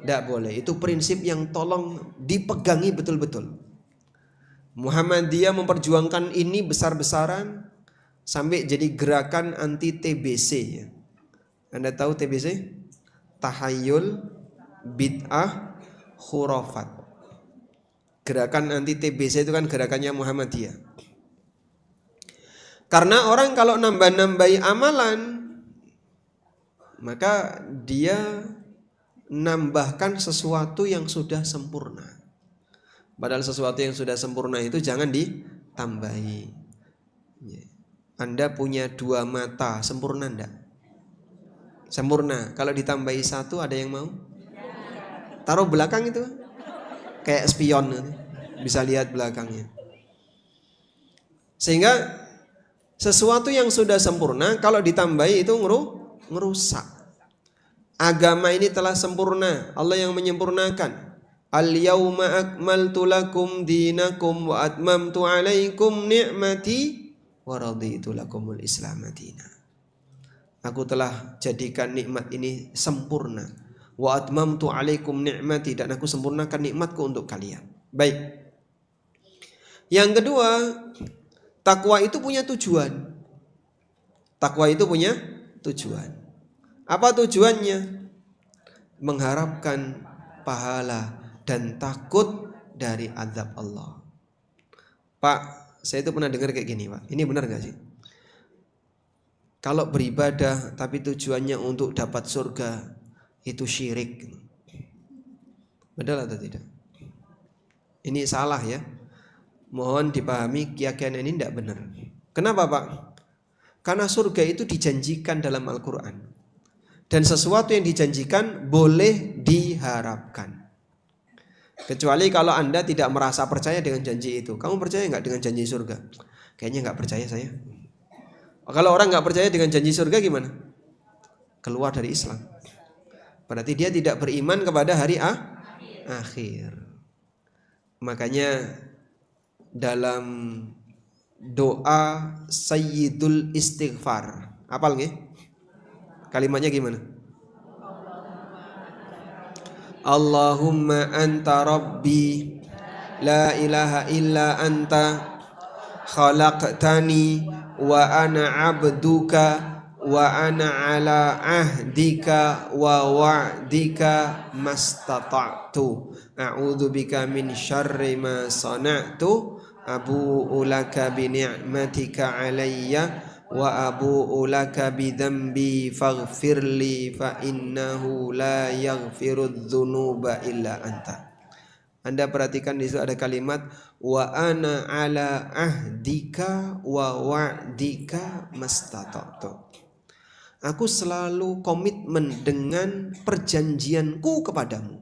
Enggak boleh. Itu prinsip yang tolong dipegangi betul-betul. Muhammadiyah memperjuangkan ini besar-besaran sampai jadi gerakan anti TBC. Anda tahu TBC? Tahayul, bid'ah, khurafat. Gerakan anti TBC itu kan gerakannya Muhammadiyah. Karena orang kalau nambah-nambahi amalan, maka dia nambahkan sesuatu yang sudah sempurna. Padahal sesuatu yang sudah sempurna itu jangan ditambahi. Anda punya 2 mata, sempurna enggak? Sempurna. Kalau ditambahi 1 ada yang mau? Taruh belakang itu. Kayak spion, bisa lihat belakangnya. Sehingga sesuatu yang sudah sempurna kalau ditambahi itu ngerusak. Agama ini telah sempurna, Allah yang menyempurnakan. Al-yawma akmaltu lakum dinakum wa atmamtu alaikum ni'mati wa raditu lakumul Islam madina. Aku telah jadikan nikmat ini sempurna. Wa atmamtu alaikum ni'mati, dan aku sempurnakan nikmatku untuk kalian. Baik. Yang kedua, takwa itu punya tujuan. Takwa itu punya tujuan. Apa tujuannya? Mengharapkan pahala dan takut dari azab Allah. Pak, saya itu pernah dengar kayak gini, Pak. Ini benar gak sih? Kalau beribadah tapi tujuannya untuk dapat surga, itu syirik. Benar atau tidak? Ini salah ya. Mohon dipahami, keyakinan ini tidak benar. Kenapa, Pak? Karena surga itu dijanjikan dalam Al-Quran. Dan sesuatu yang dijanjikan boleh diharapkan. Kecuali kalau Anda tidak merasa percaya dengan janji itu. Kamu percaya nggak dengan janji surga? Kayaknya nggak percaya saya. Kalau orang nggak percaya dengan janji surga gimana? Keluar dari Islam. Berarti dia tidak beriman kepada hari akhir. Makanya dalam doa Sayyidul Istighfar, hafal nggih? Kalimatnya gimana? Allahumma anta rabbi la ilaha illa anta khalaqtani wa ana abduka wa ana ala ahdika wa wa'dika mastata'tu a'udzu bika min syarri ma sana'tu abu'u laka bi ni'matika alayya wa abu'u laka bidambi faghfirli fa innahu la yaghfirudz dzunuba illa anta. Anda perhatikan di situ ada kalimat wa ana ala ahdika wa wa'dika mastata'tu. Aku selalu komitmen dengan perjanjianku kepadamu.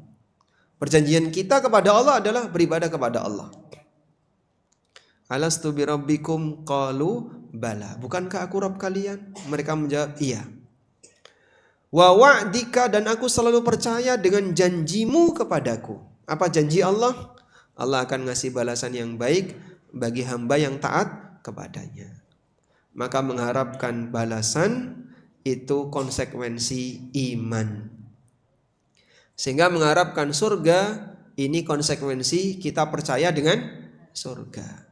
Perjanjian kita kepada Allah adalah beribadah kepada Allah. Alastu bi rabbikum qalu bala. Bukankah aku Rabb kalian? Mereka menjawab iya. Wa wa'dika, dan aku selalu percaya dengan janjimu kepadaku. Apa janji Allah? Allah akan ngasih balasan yang baik bagi hamba yang taat kepadanya. Maka mengharapkan balasan itu konsekuensi iman. Sehingga mengharapkan surga ini konsekuensi kita percaya dengan surga.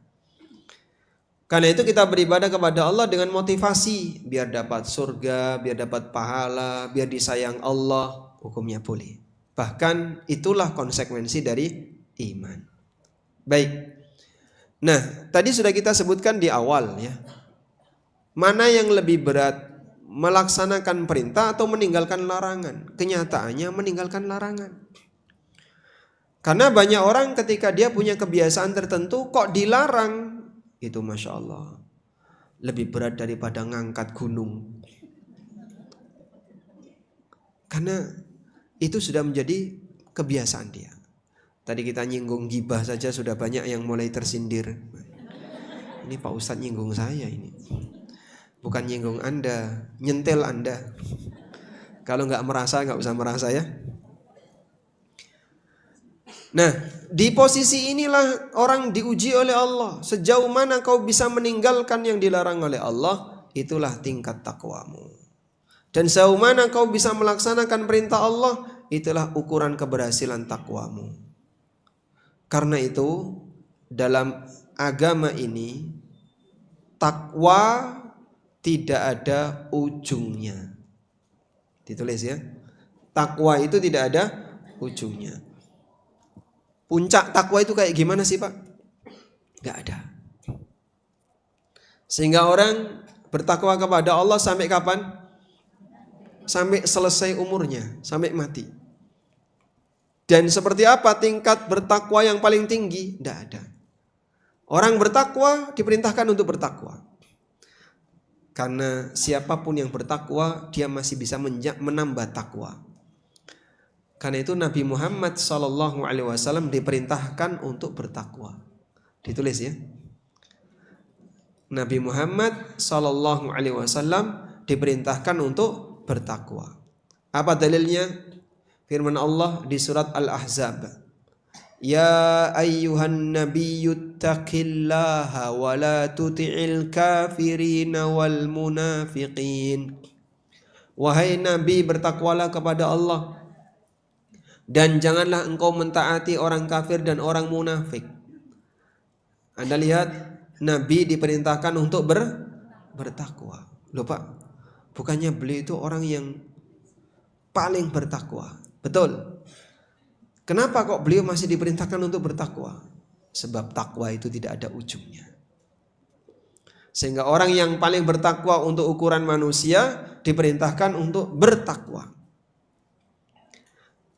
Karena itu kita beribadah kepada Allah dengan motivasi biar dapat surga, biar dapat pahala, biar disayang Allah, hukumnya boleh. Bahkan itulah konsekuensi dari iman. Baik. Nah, tadi sudah kita sebutkan di awal ya. Mana yang lebih berat, melaksanakan perintah atau meninggalkan larangan? Kenyataannya meninggalkan larangan. Karena banyak orang ketika dia punya kebiasaan tertentu kok dilarang, itu Masya Allah lebih berat daripada ngangkat gunung. Karena itu sudah menjadi kebiasaan dia. Tadi kita nyinggung gibah saja sudah banyak yang mulai tersindir. Ini Pak Ustadz nyinggung saya ini. Bukan nyinggung Anda, nyentil Anda. Kalau nggak merasa, nggak usah merasa ya. Nah, di posisi inilah orang diuji oleh Allah. Sejauh mana kau bisa meninggalkan yang dilarang oleh Allah, itulah tingkat takwamu. Dan sejauh mana kau bisa melaksanakan perintah Allah, itulah ukuran keberhasilan takwamu. Karena itu, dalam agama ini, takwa tidak ada ujungnya. Ditulis ya. Takwa itu tidak ada ujungnya. Puncak takwa itu kayak gimana sih Pak? Gak ada. Sehingga orang bertakwa kepada Allah sampai kapan? Sampai selesai umurnya, sampai mati. Dan seperti apa tingkat bertakwa yang paling tinggi? Tidak ada. Orang bertakwa diperintahkan untuk bertakwa. Karena siapapun yang bertakwa, dia masih bisa menambah takwa. Karena itu Nabi Muhammad SAW diperintahkan untuk bertakwa. Ditulis ya. Nabi Muhammad SAW diperintahkan untuk bertakwa. Apa dalilnya? Firman Allah di surat Al-Ahzab. Ya ayyuhan nabiyyu taqillaha wa la tuti'il kafirina wal munafiqin. Wahai Nabi, bertakwalah kepada Allah. Dan janganlah engkau mentaati orang kafir dan orang munafik. Anda lihat, Nabi diperintahkan untuk bertakwa. Loh Pak, bukannya beliau itu orang yang paling bertakwa? Betul. Kenapa kok beliau masih diperintahkan untuk bertakwa? Sebab takwa itu tidak ada ujungnya. Sehingga orang yang paling bertakwa untuk ukuran manusia diperintahkan untuk bertakwa.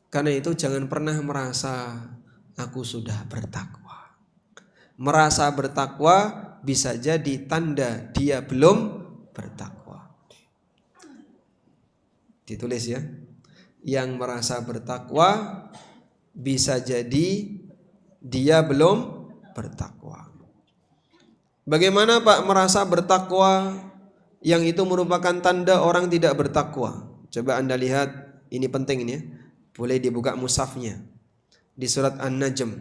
Karena itu jangan pernah merasa aku sudah bertakwa. Merasa bertakwa bisa jadi tanda dia belum bertakwa. Ditulis ya. Yang merasa bertakwa bisa jadi dia belum bertakwa. Bagaimana Pak merasa bertakwa yang itu merupakan tanda orang tidak bertakwa? Coba Anda lihat, ini penting ini ya. Boleh dibuka mushafnya di surat An-Najm.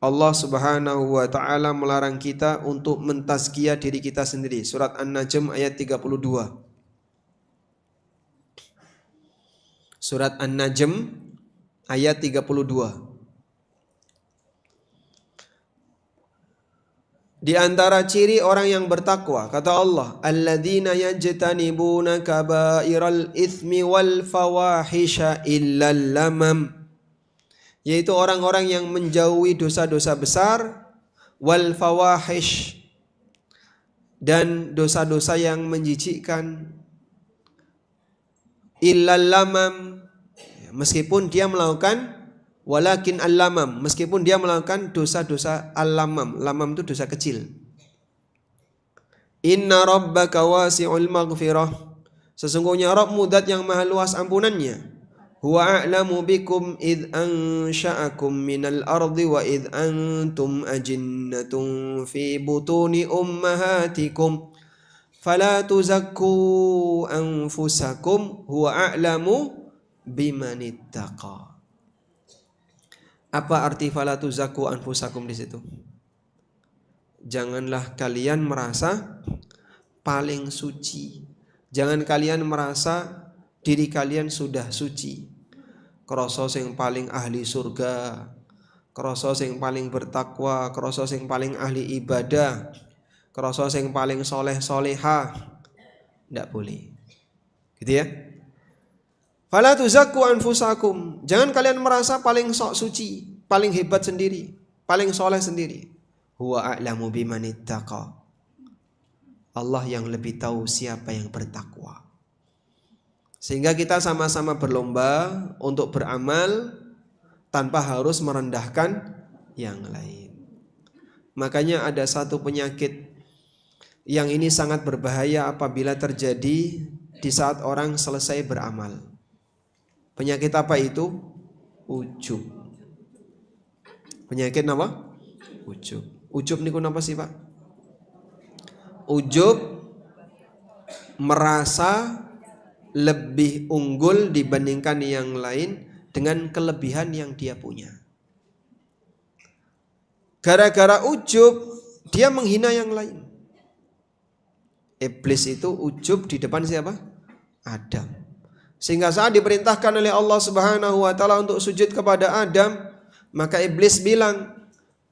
Allah Subhanahu wa taala melarang kita untuk mentazkiyah diri kita sendiri. Surat An-Najm ayat 32. Surat An-Najm ayat 32. Di antara ciri orang yang bertakwa, kata Allah, alladzina yajtanibuna kabairal itsmi wal fawahisha illal lamam, yaitu orang-orang yang menjauhi dosa-dosa besar, wal fawahish, dan dosa-dosa yang menjijikkan, illal lamam, meskipun dia melakukan walakin al-lamam, meskipun dia melakukan dosa-dosa al-lamam. Lamam itu dosa kecil. Inna rabbaka wasi'ul maghfirah, sesungguhnya Rabbmu zat yang maha luas ampunannya. Huwa a'lamu bikum id ansha'akum minal ardi wa id antum ajinnatun fi butuni ummahatikum Fala tuzakku anfusakum huwa a'lamu bimanittaqa. Apa arti fala tuzakku anfusakum di situ? Janganlah kalian merasa paling suci. Jangan kalian merasa diri kalian sudah suci. Krasa sing paling ahli surga, krasa sing paling bertakwa, krasa sing paling ahli ibadah, krasa sing paling soleh soleha. Tidak boleh. Gitu ya. Fala tuzakku anfusakum. Jangan kalian merasa paling sok suci, paling hebat sendiri, paling soleh sendiri. Huwa a'lamu bimanittaqa. Allah yang lebih tahu siapa yang bertakwa. Sehingga kita sama-sama berlomba untuk beramal tanpa harus merendahkan yang lain. Makanya ada satu penyakit yang ini sangat berbahaya apabila terjadi di saat orang selesai beramal. Penyakit apa itu? Ujub. Penyakit apa? Ujub. Ujub niku napa sih, Pak? Ujub merasa lebih unggul dibandingkan yang lain dengan kelebihan yang dia punya. Gara-gara ujub dia menghina yang lain. Iblis itu ujub di depan siapa? Adam. Sehingga saat diperintahkan oleh Allah Subhanahu wa taala untuk sujud kepada Adam, maka iblis bilang,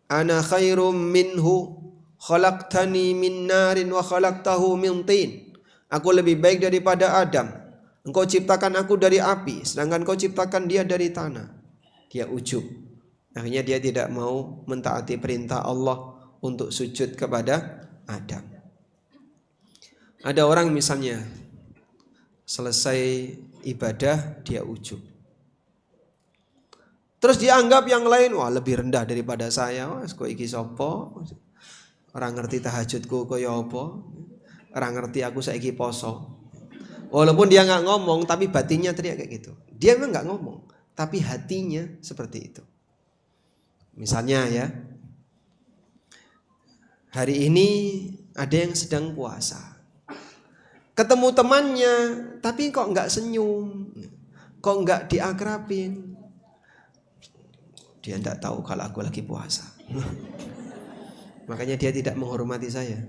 "Ana khairum minhu, khalaqtani min narin wa khalaqtahu min tin." Aku lebih baik daripada Adam. Engkau ciptakan aku dari api, sedangkan kau ciptakan dia dari tanah. Dia ujub. Akhirnya dia tidak mau mentaati perintah Allah untuk sujud kepada Adam. Ada orang misalnya selesai ibadah dia ujub. Terus dia anggap yang lain wah lebih rendah daripada saya. Wah, kok iki sapa? Ora ngerti tahajudku kaya apa? Ora ngerti aku saiki poso. Walaupun dia nggak ngomong, tapi batinnya teriak kayak gitu. Dia memang nggak ngomong, tapi hatinya seperti itu. Misalnya ya, hari ini ada yang sedang puasa. Ketemu temannya, tapi kok nggak senyum, kok nggak diakrabin. Dia nggak tahu kalau aku lagi puasa. Makanya dia tidak menghormati saya.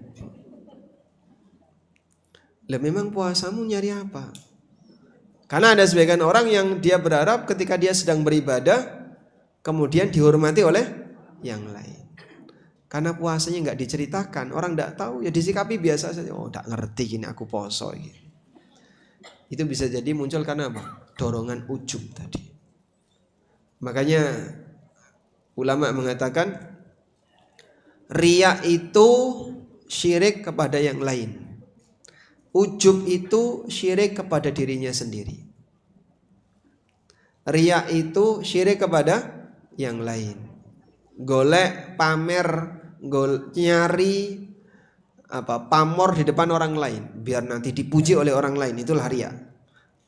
Lah memang puasamu nyari apa? Karena ada sebagian orang yang dia berharap ketika dia sedang beribadah kemudian dihormati oleh yang lain. Karena puasanya nggak diceritakan, orang nggak tahu ya disikapi biasa saja. Oh, nggak ngerti gini aku poso gitu. Itu bisa jadi muncul karena apa? Dorongan ujub tadi. Makanya ulama mengatakan riya itu syirik kepada yang lain. Ujub itu syirik kepada dirinya sendiri. Riya itu syirik kepada yang lain. Golek, pamer, nyari pamor di depan orang lain biar nanti dipuji oleh orang lain, itulah riya.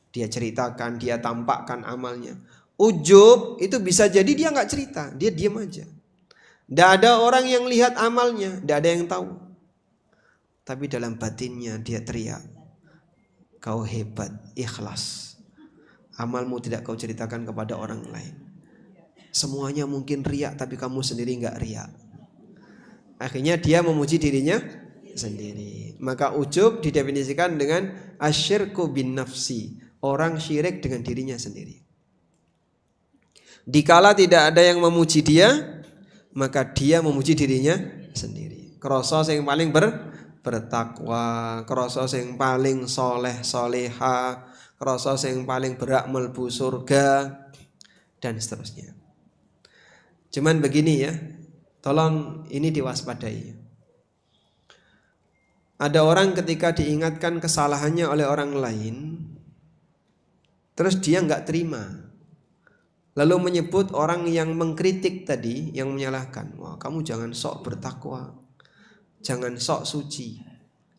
Dia ceritakan, dia tampakkan amalnya. Ujub itu bisa jadi dia nggak cerita, dia diam aja. Tidak ada orang yang lihat amalnya, tidak ada yang tahu. Tapi dalam batinnya dia teriak, kau hebat, ikhlas. Amalmu tidak kau ceritakan kepada orang lain. Semuanya mungkin riak, tapi kamu sendiri enggak riak. Akhirnya dia memuji dirinya sendiri. Maka ujub didefinisikan dengan asyirku bin nafsi. Orang syirik dengan dirinya sendiri. Dikala tidak ada yang memuji dia, maka dia memuji dirinya sendiri. Krasa sing paling bertakwa, krasa sing paling soleh soleha, krasa sing paling berak mlebu surga, dan seterusnya. Cuman begini ya, tolong ini diwaspadai. Ada orang ketika diingatkan kesalahannya oleh orang lain, terus dia nggak terima. Lalu menyebut orang yang mengkritik tadi, yang menyalahkan. Wah, kamu jangan sok bertakwa, jangan sok suci.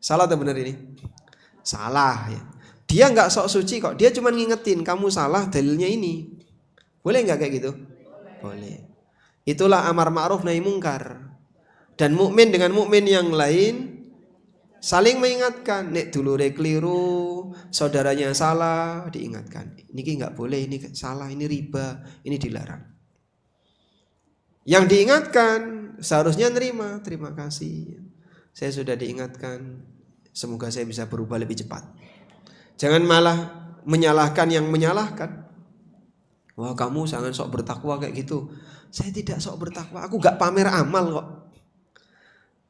Salah atau benar ini? Salah ya. Dia nggak sok suci kok, dia cuma ngingetin kamu salah, dalilnya ini. Boleh nggak kayak gitu? Boleh. Itulah amar ma'ruf nahi mungkar. Dan mukmin dengan mukmin yang lain Saling mengingatkan, nek dulure keliru, saudaranya salah, diingatkan. Niki nggak boleh, ini salah, ini riba, ini dilarang. Yang diingatkan seharusnya terima kasih. Saya sudah diingatkan, semoga saya bisa berubah lebih cepat. Jangan malah menyalahkan yang menyalahkan. Wah, kamu jangan sok bertakwa kayak gitu. Saya tidak sok bertakwa, aku gak pamer amal kok.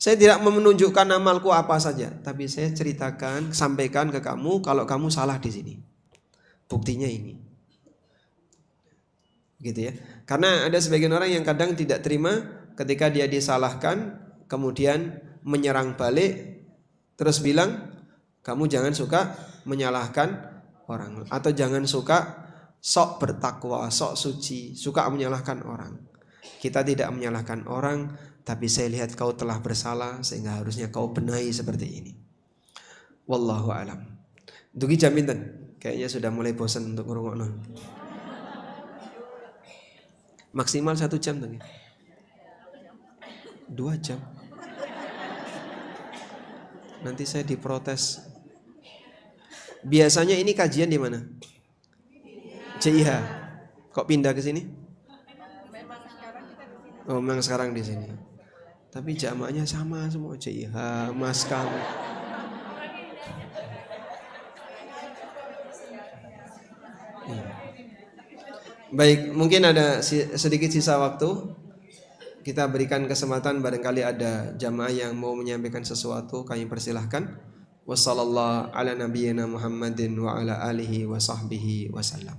Saya tidak menunjukkan amalku apa saja, tapi saya ceritakan, sampaikan ke kamu kalau kamu salah di sini. Buktinya ini. Gitu ya. Karena ada sebagian orang yang kadang tidak terima ketika dia disalahkan, kemudian menyerang balik, terus bilang, kamu jangan suka menyalahkan orang, atau jangan suka sok bertakwa, sok suci, suka menyalahkan orang. Kita tidak menyalahkan orang, tapi saya lihat kau telah bersalah sehingga harusnya kau benahi seperti ini. Wallahu alam. Dugi jam pinten? Kayaknya sudah mulai bosan untuk ngrungokno. Maksimal 1 jam tuh. 2 jam. Nanti saya diprotes. Biasanya ini kajian di mana? CIH. Kok pindah ke sini? Oh, memang sekarang di sini. Tapi jamaahnya sama semua, CIH, Maskam. Baik, mungkin ada sedikit sisa waktu. Kita berikan kesempatan, barangkali ada jamaah yang mau menyampaikan sesuatu, kami persilahkan. Wassallallahu ala nabiyyina Muhammadin wa ala alihi wa sahbihi wasallam.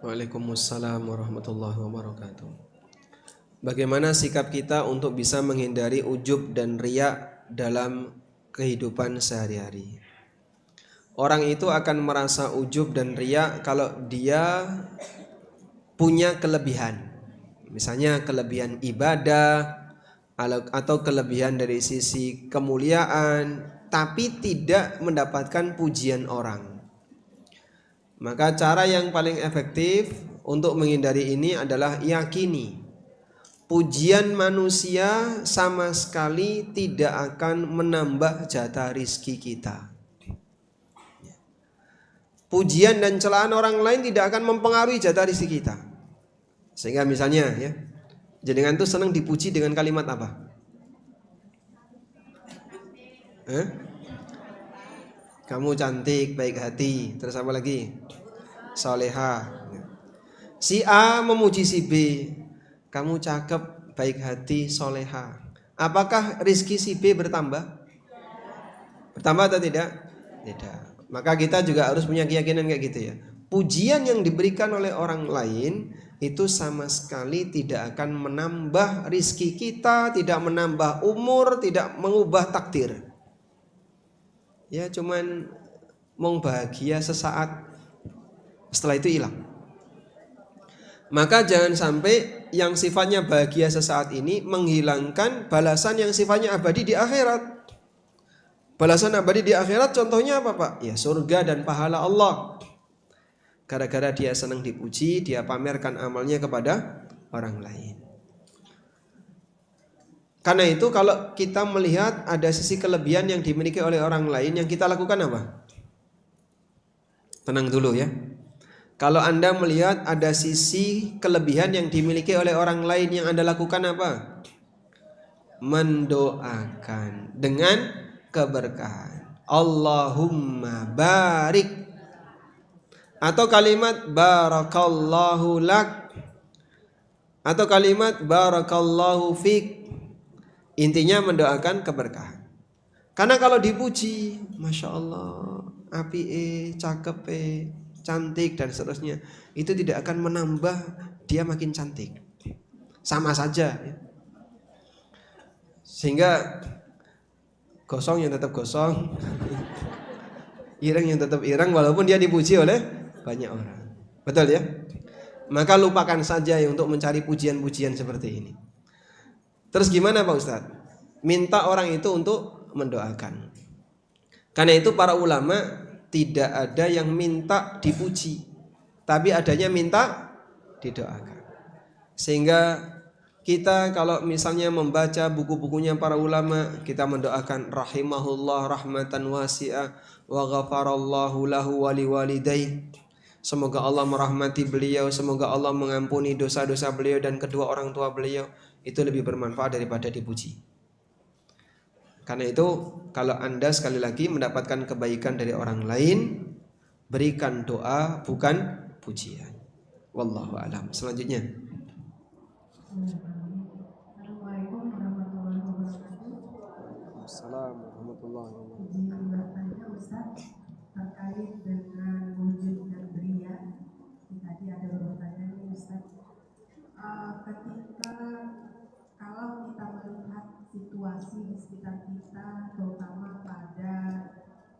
Waalaikumsalam warahmatullahi wabarakatuh. Bagaimana sikap kita untuk bisa menghindari ujub dan riya dalam kehidupan sehari-hari? Orang itu akan merasa ujub dan riya kalau dia punya kelebihan. Misalnya kelebihan ibadah atau kelebihan dari sisi kemuliaan, tapi tidak mendapatkan pujian orang. Maka cara yang paling efektif untuk menghindari ini adalah yakini pujian manusia sama sekali tidak akan menambah jatah rizki kita. Pujian dan celaan orang lain tidak akan mempengaruhi jatah rizki kita. Sehingga misalnya ya, jenengan tuh senang dipuji dengan kalimat apa? Kamu cantik, baik hati, terus apa lagi? Soleha. Si A memuji si B, kamu cakep, baik hati, soleha. Apakah rizki si B bertambah? Bertambah atau tidak? Tidak. Maka kita juga harus punya keyakinan kayak gitu ya. Pujian yang diberikan oleh orang lain itu sama sekali tidak akan menambah rizki kita, tidak menambah umur, tidak mengubah takdir. Ya cuman mau bahagia sesaat, setelah itu hilang. Maka jangan sampai yang sifatnya bahagia sesaat ini menghilangkan balasan yang sifatnya abadi di akhirat. Balasan abadi di akhirat contohnya apa Pak? Ya surga dan pahala Allah. Gara-gara dia senang dipuji, dia pamerkan amalnya kepada orang lain. Karena itu kalau kita melihat ada sisi kelebihan yang dimiliki oleh orang lain, yang kita lakukan apa? Tenang dulu ya. Kalau Anda melihat ada sisi kelebihan yang dimiliki oleh orang lain, yang Anda lakukan apa? Mendoakan dengan keberkahan. Allahumma barik. Atau kalimat barakallahu lak. Atau kalimat barakallahu fik. Intinya mendoakan keberkahan. Karena kalau dipuji, Masya Allah, apike, cakepe, cantik dan seterusnya, itu tidak akan menambah dia makin cantik. Sama saja ya. Sehingga gosong yang tetap gosong, ireng yang tetap ireng, walaupun dia dipuji oleh banyak orang. Betul ya? Maka lupakan saja ya untuk mencari pujian-pujian seperti ini. Terus gimana Pak Ustadz? Minta orang itu untuk mendoakan. Karena itu para ulama tidak ada yang minta dipuji, tapi adanya minta didoakan. Sehingga kita kalau misalnya membaca buku-bukunya para ulama, kita mendoakan rahimahullah rahmatan wasi'ah wa ghafarallahu lahu wa liwalidayh. Semoga Allah merahmati beliau, semoga Allah mengampuni dosa-dosa beliau dan kedua orang tua beliau. Itu lebih bermanfaat daripada dipuji. Karena itu kalau Anda sekali lagi mendapatkan kebaikan dari orang lain, berikan doa bukan pujian. Wallahu a'lam. Selanjutnya. Assalamualaikum warahmatullahi wabarakatuh. Assalamualaikum warahmatullahi wabarakatuh. Izin bertanya Ustaz terkait dengan wujud dan beria. Tadi ada beberapa pertanyaan Ustaz. Ketika kalau kita melihat situasi di sekitar kita, terutama pada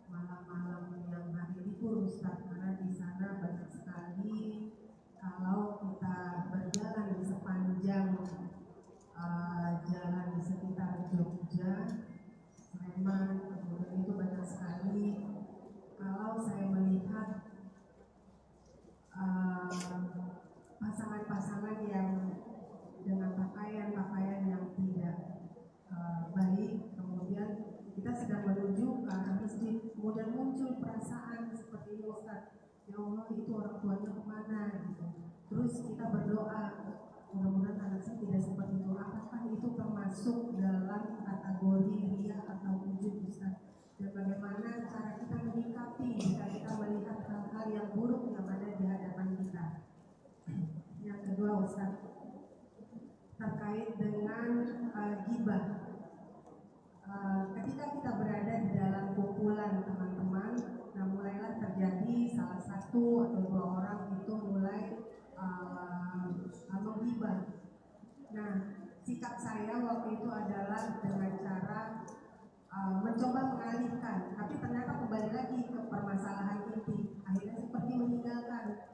malam-malam yang hari libur Ustaz, karena di sana banyak sekali kalau kita berjalan di sepanjang jalan di sekitar Jogja, Sleman, kemudian itu banyak sekali. Kalau saya melihat pasangan-pasangan yang dengan pakaian-pakaian yang tidak baik, kemudian kita sedang menuju ke arah masjid, kemudian muncul perasaan seperti ini Ustaz, ya Allah itu orang tuanya kemana gitu. Terus kita berdoa, mudah-mudahan anak saya tidak seperti itu. Apakah itu termasuk dalam kategori riya atau wujud Ustaz? Dan bagaimana cara kita menyikapi jika kita melihat hal-hal yang buruk yang ada di hadapan kita? Yang kedua Ustaz, terkait dengan ghibah. Ketika kita berada di dalam kumpulan teman-teman, nah mulailah terjadi salah satu atau dua orang itu mulai menghibah. Nah, sikap saya waktu itu adalah dengan cara mencoba mengalihkan, tapi ternyata kembali lagi ke permasalahan inti. Akhirnya seperti meninggalkan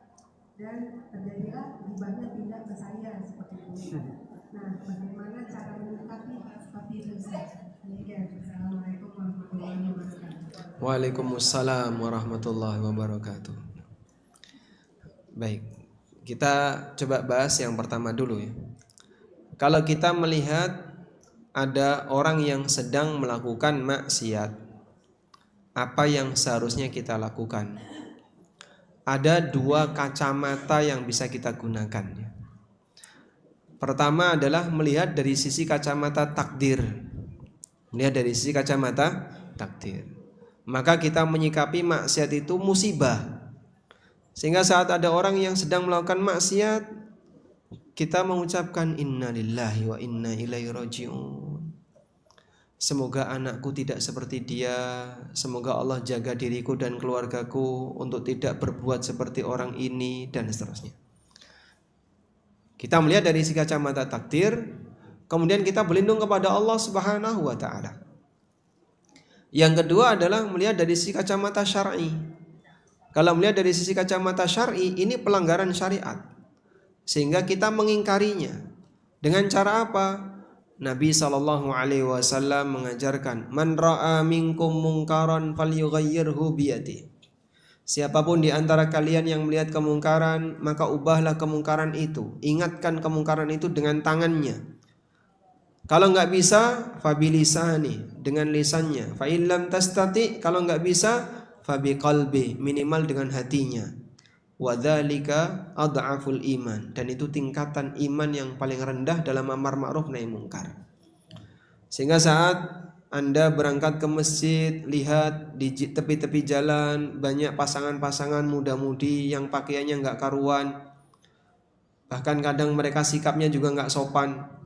dan terjadilah ghibahnya pindah ke saya seperti itu. Nah, bagaimana cara menyikapi seperti itu? Assalamualaikum warahmatullahi wabarakatuh. Waalaikumsalam warahmatullahi wabarakatuh. Baik, kita coba bahas yang pertama dulu ya. Kalau kita melihat ada orang yang sedang melakukan maksiat, apa yang seharusnya kita lakukan? Ada dua kacamata yang bisa kita gunakan ya. Pertama adalah melihat dari sisi kacamata takdir. Melihat dari sisi kacamata takdir. Maka kita menyikapi maksiat itu musibah. Sehingga saat ada orang yang sedang melakukan maksiat, kita mengucapkan innalillahi wa inna ilaihi raji'un. Semoga anakku tidak seperti dia. Semoga Allah jaga diriku dan keluargaku untuk tidak berbuat seperti orang ini dan seterusnya. Kita melihat dari sisi kacamata takdir, kemudian kita berlindung kepada Allah Subhanahu wa taala. Yang kedua adalah melihat dari sisi kacamata syar'i. Kalau melihat dari sisi kacamata syar'i, ini pelanggaran syariat. Sehingga kita mengingkarinya. Dengan cara apa? Nabi SAW mengajarkan, man ra'a minkum mungkaran falyughayyirhu biyadihi. Siapapun di antara kalian yang melihat kemungkaran, maka ubahlah kemungkaran itu. Ingatkan kemungkaran itu dengan tangannya. Kalau nggak bisa, fabilisani, dengan lisannya. Fa illam tastati, kalau nggak bisa, fabiqalbi, minimal dengan hatinya. Wadzalika adhaful iman, dan itu tingkatan iman yang paling rendah dalam amar ma'ruf nahi mungkar. Sehingga saat Anda berangkat ke masjid, lihat di tepi-tepi jalan banyak pasangan-pasangan muda-mudi yang pakaiannya nggak karuan, bahkan kadang mereka sikapnya juga nggak sopan.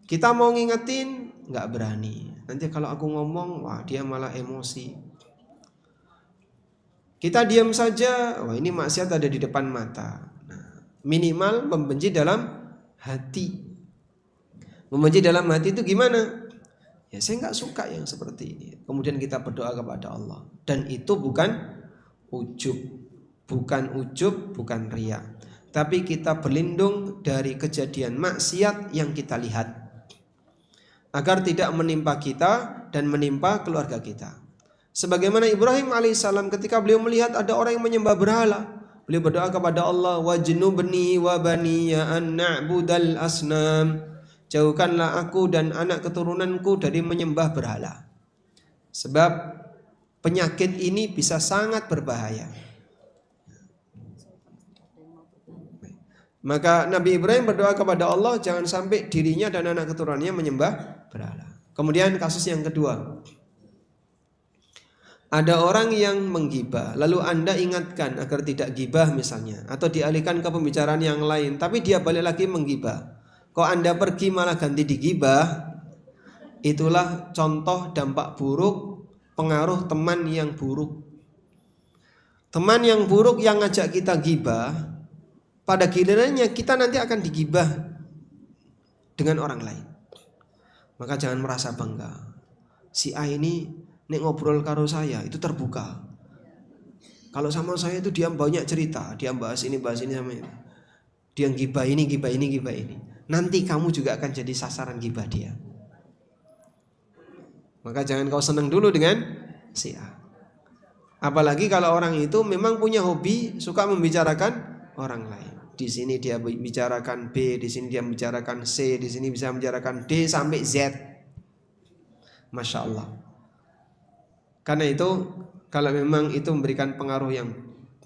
Kita mau ngingetin nggak berani. Nanti kalau aku ngomong, wah dia malah emosi. Kita diam saja, wah ini maksiat ada di depan mata. Nah, minimal membenci dalam hati. Membenci dalam hati itu gimana? Ya saya nggak suka yang seperti ini. Kemudian kita berdoa kepada Allah. Dan itu bukan ujub, bukan riya. Tapi kita berlindung dari kejadian maksiat yang kita lihat, agar tidak menimpa kita dan menimpa keluarga kita. Sebagaimana Ibrahim alaihissalam ketika beliau melihat ada orang yang menyembah berhala, beliau berdoa kepada Allah, wajnubni wa baniya an na'budal asnam. Jauhkanlah aku dan anak keturunanku dari menyembah berhala. Sebab penyakit ini bisa sangat berbahaya. Maka Nabi Ibrahim berdoa kepada Allah jangan sampai dirinya dan anak keturunannya menyembah berhala. Kemudian kasus yang kedua. Ada orang yang menggibah, lalu Anda ingatkan agar tidak gibah misalnya, atau dialihkan ke pembicaraan yang lain, tapi dia balik lagi menggibah. Kok Anda pergi malah ganti digibah? Itulah contoh dampak buruk pengaruh teman yang buruk. Teman yang buruk yang ngajak kita gibah, pada gilirannya kita nanti akan digibah dengan orang lain. Maka jangan merasa bangga. Si A ini nek ngobrol karo saya itu terbuka. Kalau sama saya itu dia banyak cerita, dia bahas ini sama ini. Dia gibah ini. Nanti kamu juga akan jadi sasaran gibah dia. Maka jangan kau senang dulu dengan si A. Apalagi kalau orang itu memang punya hobi suka membicarakan orang lain. Di sini dia bicarakan B, di sini dia membicarakan C, di sini bisa membicarakan D sampai Z. Masya Allah. Karena itu kalau memang itu memberikan pengaruh yang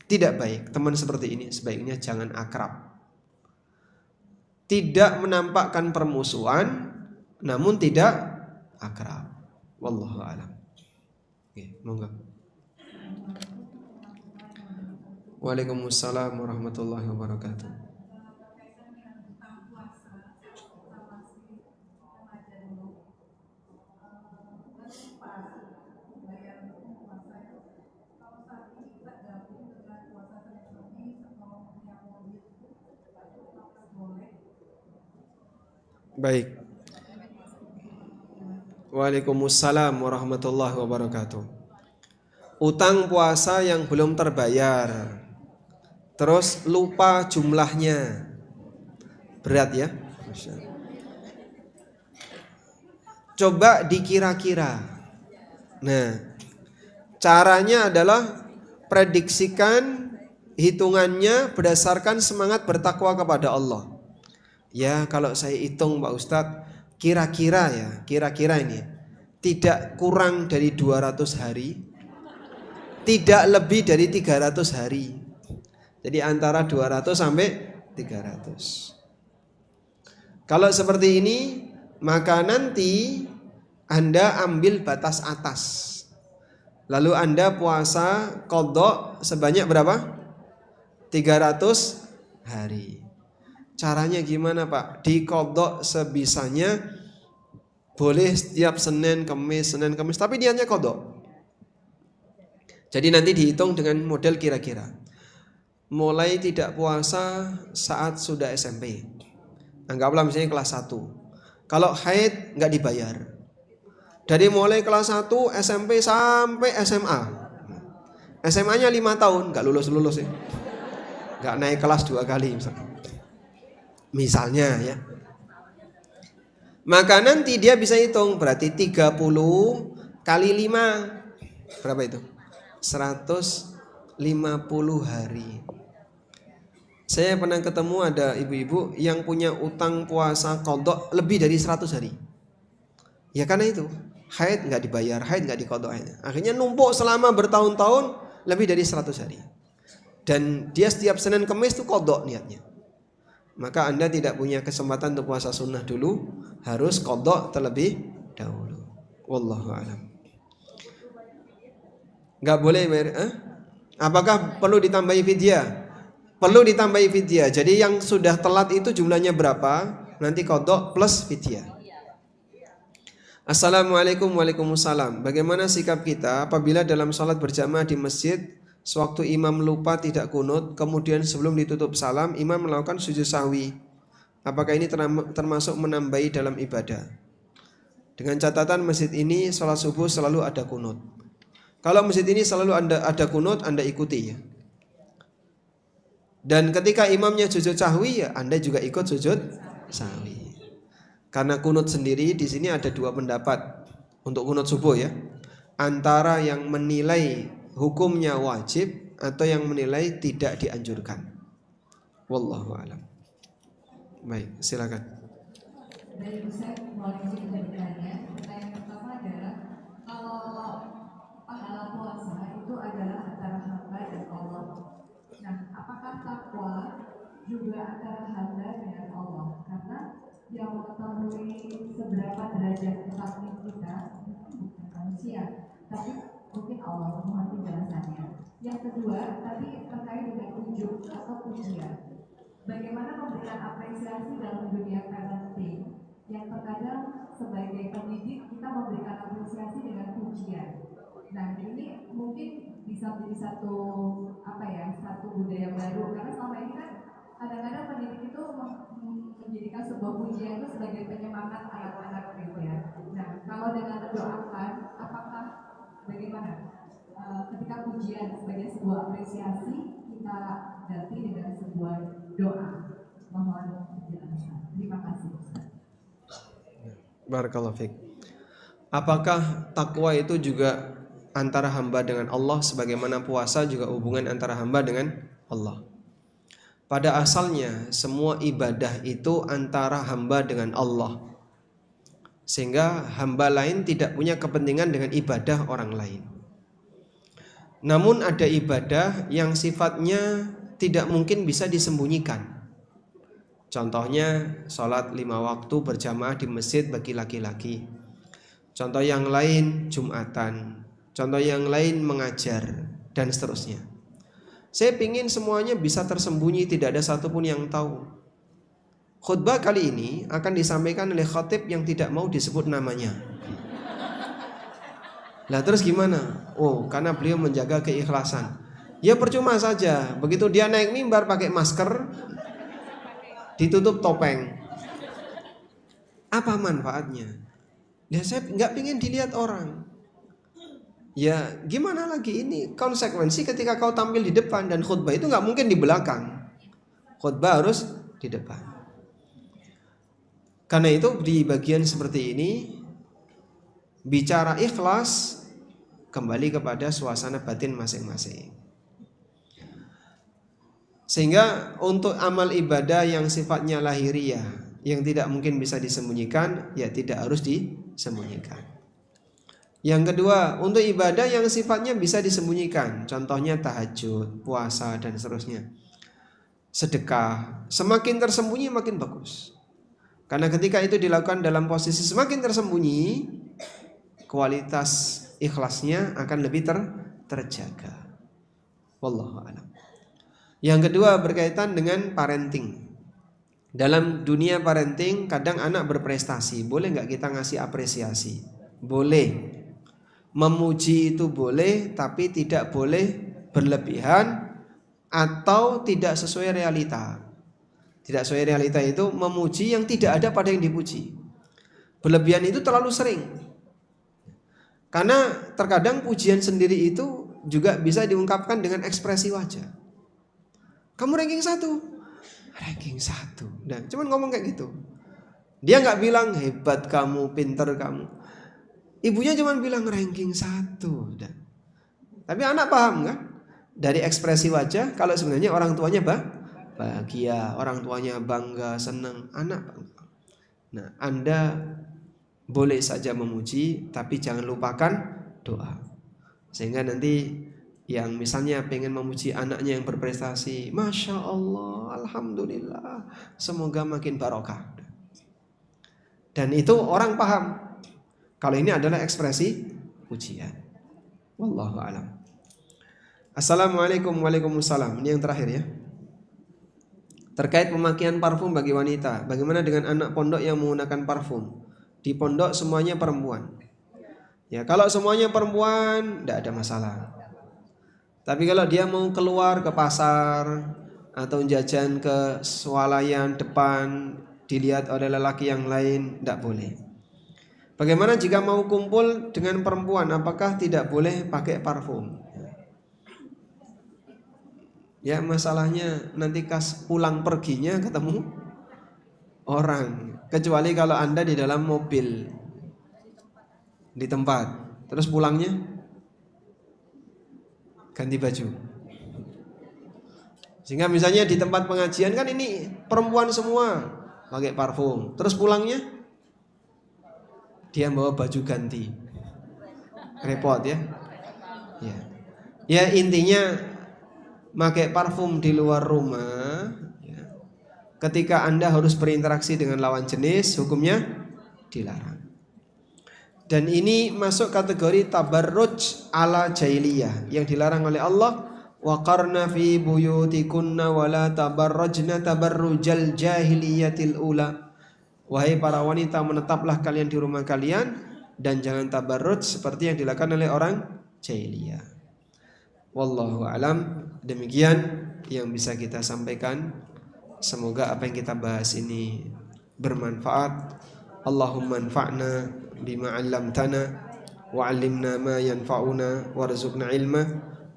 tidak baik, teman seperti ini sebaiknya jangan akrab. Tidak menampakkan permusuhan, namun tidak akrab. Wallahu a'lam. Oke, monggo. Waalaikumsalam warahmatullahi wabarakatuh. Baik. Waalaikumsalam warahmatullahi wabarakatuh. Utang puasa yang belum terbayar, terus lupa jumlahnya, berat ya. Coba dikira-kira. Nah, caranya adalah prediksikan hitungannya berdasarkan semangat bertakwa kepada Allah. Ya, kalau saya hitung Pak Ustadz, kira-kira ini tidak kurang dari 200 hari, tidak lebih dari 300 hari. Jadi antara 200 sampai 300. Kalau seperti ini, maka nanti Anda ambil batas atas. Lalu Anda puasa qadha sebanyak berapa? 300 hari. Caranya gimana Pak? Di qadha sebisanya, boleh setiap Senin Kamis, tapi niatnya qadha. Jadi nanti dihitung dengan model kira-kira. Mulai tidak puasa saat sudah SMP. Anggaplah misalnya kelas 1. Kalau haid nggak dibayar. Dari mulai kelas 1 SMP sampai SMA. SMA-nya 5 tahun, nggak lulus ya. Nggak naik kelas 2 kali misalnya ya. Maka nanti dia bisa hitung, berarti 30 kali 5 berapa itu? 150 hari. Saya pernah ketemu ada ibu-ibu yang punya utang puasa qadha lebih dari 100 hari. Ya karena itu, haid nggak dibayar, haid nggak diqadha. Akhirnya numpuk selama bertahun-tahun lebih dari 100 hari. Dan dia setiap Senin Kamis itu qadha niatnya. Maka Anda tidak punya kesempatan untuk puasa sunnah dulu, harus qadha terlebih dahulu. Wallahu a'lam. Nggak boleh bayar. Apakah perlu ditambahi fidyah? Perlu ditambahi fidyah. Jadi yang sudah telat itu jumlahnya berapa? Nanti qadha plus fidyah. Assalamualaikum, waalaikumsalam. Bagaimana sikap kita apabila dalam sholat berjamaah di masjid, sewaktu imam lupa tidak kunut, kemudian sebelum ditutup salam, imam melakukan sujud sahwi. Apakah ini termasuk menambahi dalam ibadah? Dengan catatan masjid ini sholat subuh selalu ada kunut. Kalau masjid ini selalu ada kunut, Anda ikuti ya. Dan ketika imamnya sujud sahwi, ya Anda juga ikut sujud sahwi. Karena kunut sendiri di sini ada dua pendapat untuk kunut subuh ya. Antara yang menilai hukumnya wajib atau yang menilai tidak dianjurkan. Wallahu a'lam. Baik, silakan. Dari Ustaz, boleh kita bertanya. Pertanyaan pertama adalah kalau pahala puasa itu adalah antara hamba dan Allah. Nah, apakah takwa juga antara hamba dengan Allah? Karena yang mengetahui seberapa derajat takwa kita bukan manusia, tapi mungkin Allah. Mohon penjelasannya. Yang kedua, tadi terkait dengan ujub atau pujian. Bagaimana memberikan apresiasi dalam dunia parenting yang terkadang sebagai pendidik kita memberikan apresiasi dengan pujian. Nah, ini mungkin bisa menjadi satu budaya baru, karena selama ini kan kadang-kadang pendidik itu menjadikan sebuah pujian itu sebagai penyemangat anak-anak gitu ya. Nah, kalau dengan mendoakan, apakah bagaimana ketika pujian sebagai sebuah apresiasi kita ganti dengan sebuah doa? Mohon penjelasan. Terima kasih. Barakallahu fiik. Apakah takwa itu juga antara hamba dengan Allah sebagaimana puasa juga hubungan antara hamba dengan Allah? Pada asalnya semua ibadah itu antara hamba dengan Allah. Sehingga hamba lain tidak punya kepentingan dengan ibadah orang lain. Namun ada ibadah yang sifatnya tidak mungkin bisa disembunyikan. Contohnya sholat 5 waktu berjamaah di masjid bagi laki-laki. Contoh yang lain Jumatan. Contoh yang lain mengajar dan seterusnya. Saya ingin semuanya bisa tersembunyi, tidak ada satupun yang tahu. Khutbah kali ini akan disampaikan oleh khatib yang tidak mau disebut namanya. Lah terus gimana? Oh, karena beliau menjaga keikhlasan. Ya percuma saja. Begitu dia naik mimbar pakai masker, ditutup topeng. Apa manfaatnya? Ya saya nggak ingin dilihat orang. Ya gimana lagi, ini konsekuensi ketika kau tampil di depan, dan khutbah itu nggak mungkin di belakang. Khutbah harus di depan. Karena itu di bagian seperti ini bicara ikhlas kembali kepada suasana batin masing-masing. Sehingga untuk amal ibadah yang sifatnya lahiriah, yang tidak mungkin bisa disembunyikan, ya tidak harus disembunyikan. Yang kedua, untuk ibadah yang sifatnya bisa disembunyikan, contohnya tahajud, puasa dan seterusnya, sedekah, semakin tersembunyi makin bagus. Karena ketika itu dilakukan dalam posisi semakin tersembunyi, kualitas ikhlasnya akan lebih terjaga. Wallahu a'lam. Yang kedua berkaitan dengan parenting. Dalam dunia parenting kadang anak berprestasi, boleh nggak kita ngasih apresiasi? Boleh. Memuji itu boleh, tapi tidak boleh berlebihan atau tidak sesuai realita. Tidak sesuai realita itu memuji yang tidak ada pada yang dipuji. Berlebihan itu terlalu sering. Karena terkadang pujian sendiri itu juga bisa diungkapkan dengan ekspresi wajah. Kamu ranking 1. Ranking 1. Nah, cuman ngomong kayak gitu. Dia nggak bilang hebat kamu, pinter kamu. Ibunya cuma bilang ranking 1. Tapi anak paham kan? Dari ekspresi wajah kalau sebenarnya orang tuanya bahagia, orang tuanya bangga, senang, anak bangga. Nah, Anda boleh saja memuji, tapi jangan lupakan doa. Sehingga nanti yang misalnya pengen memuji anaknya yang berprestasi, Masya Allah, Alhamdulillah, semoga makin barokah. Dan itu orang paham kalau ini adalah ekspresi pujian. Wallahu a'lam. Assalamualaikum, waalaikumsalam. Ini yang terakhir ya. Terkait pemakaian parfum bagi wanita, bagaimana dengan anak pondok yang menggunakan parfum? Di pondok semuanya perempuan. Ya, kalau semuanya perempuan tidak ada masalah. Tapi kalau dia mau keluar ke pasar atau jajan ke swalayan depan dilihat oleh lelaki yang lain, tidak boleh. Bagaimana jika mau kumpul dengan perempuan? Apakah tidak boleh pakai parfum? Ya, masalahnya nanti kas pulang perginya ketemu orang. Kecuali kalau Anda di dalam mobil, di tempat, terus pulangnya ganti baju. Sehingga misalnya di tempat pengajian kan ini perempuan semua pakai parfum, terus pulangnya dia bawa baju ganti, repot ya. Ya intinya pakai parfum di luar rumah ya. Ketika Anda harus berinteraksi dengan lawan jenis, hukumnya dilarang. Dan ini masuk kategori tabarruj ala jahiliyah yang dilarang oleh Allah. Wa qarna fi buyutikunna wa la tabarrajna tabarrujal jahiliyatil ula. Wahai para wanita, menetaplah kalian di rumah kalian dan jangan tabarruj seperti yang dilakukan oleh orang jahiliyah. Wallahu alam. Demikian yang bisa kita sampaikan. Semoga apa yang kita bahas ini bermanfaat. Allahumma anfa'na bima 'allamtana wa 'allimna ma yanfa'una warzuqna ilma.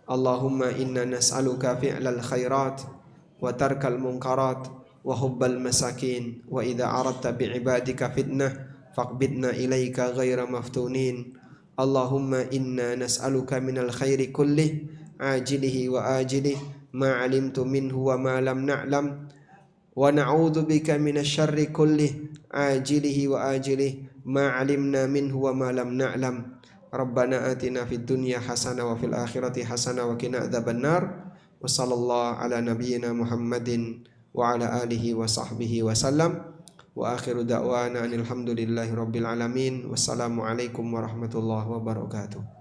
Allahumma inna nas'aluka fi'lal khairat wa tarkal munkarat wa hubbal masakin wa idza aradta bi'ibadika fitnah faqbidna ilaika ghaira maftunin. Allahumma inna nas'aluka minal khairi kullih ajilihi wa ajilihi ma 'alimtu minhu wa ma lam na'lam wa na'udzu bika minasy syarri kullih ajilihi wa ajilihi ma 'alimna minhu wa ma lam na'lam. Rabbana atina fid dunya hasanah wa fil akhirati hasanah wa qina adzabannar. Wa sallallahu ala nabiyyina Muhammadin wa ala alihi wa sahbihi wa sallam. Wa akhiru da'wana alhamdulillahi rabbil alamin. Wassalamu alaikum warahmatullahi wabarakatuh.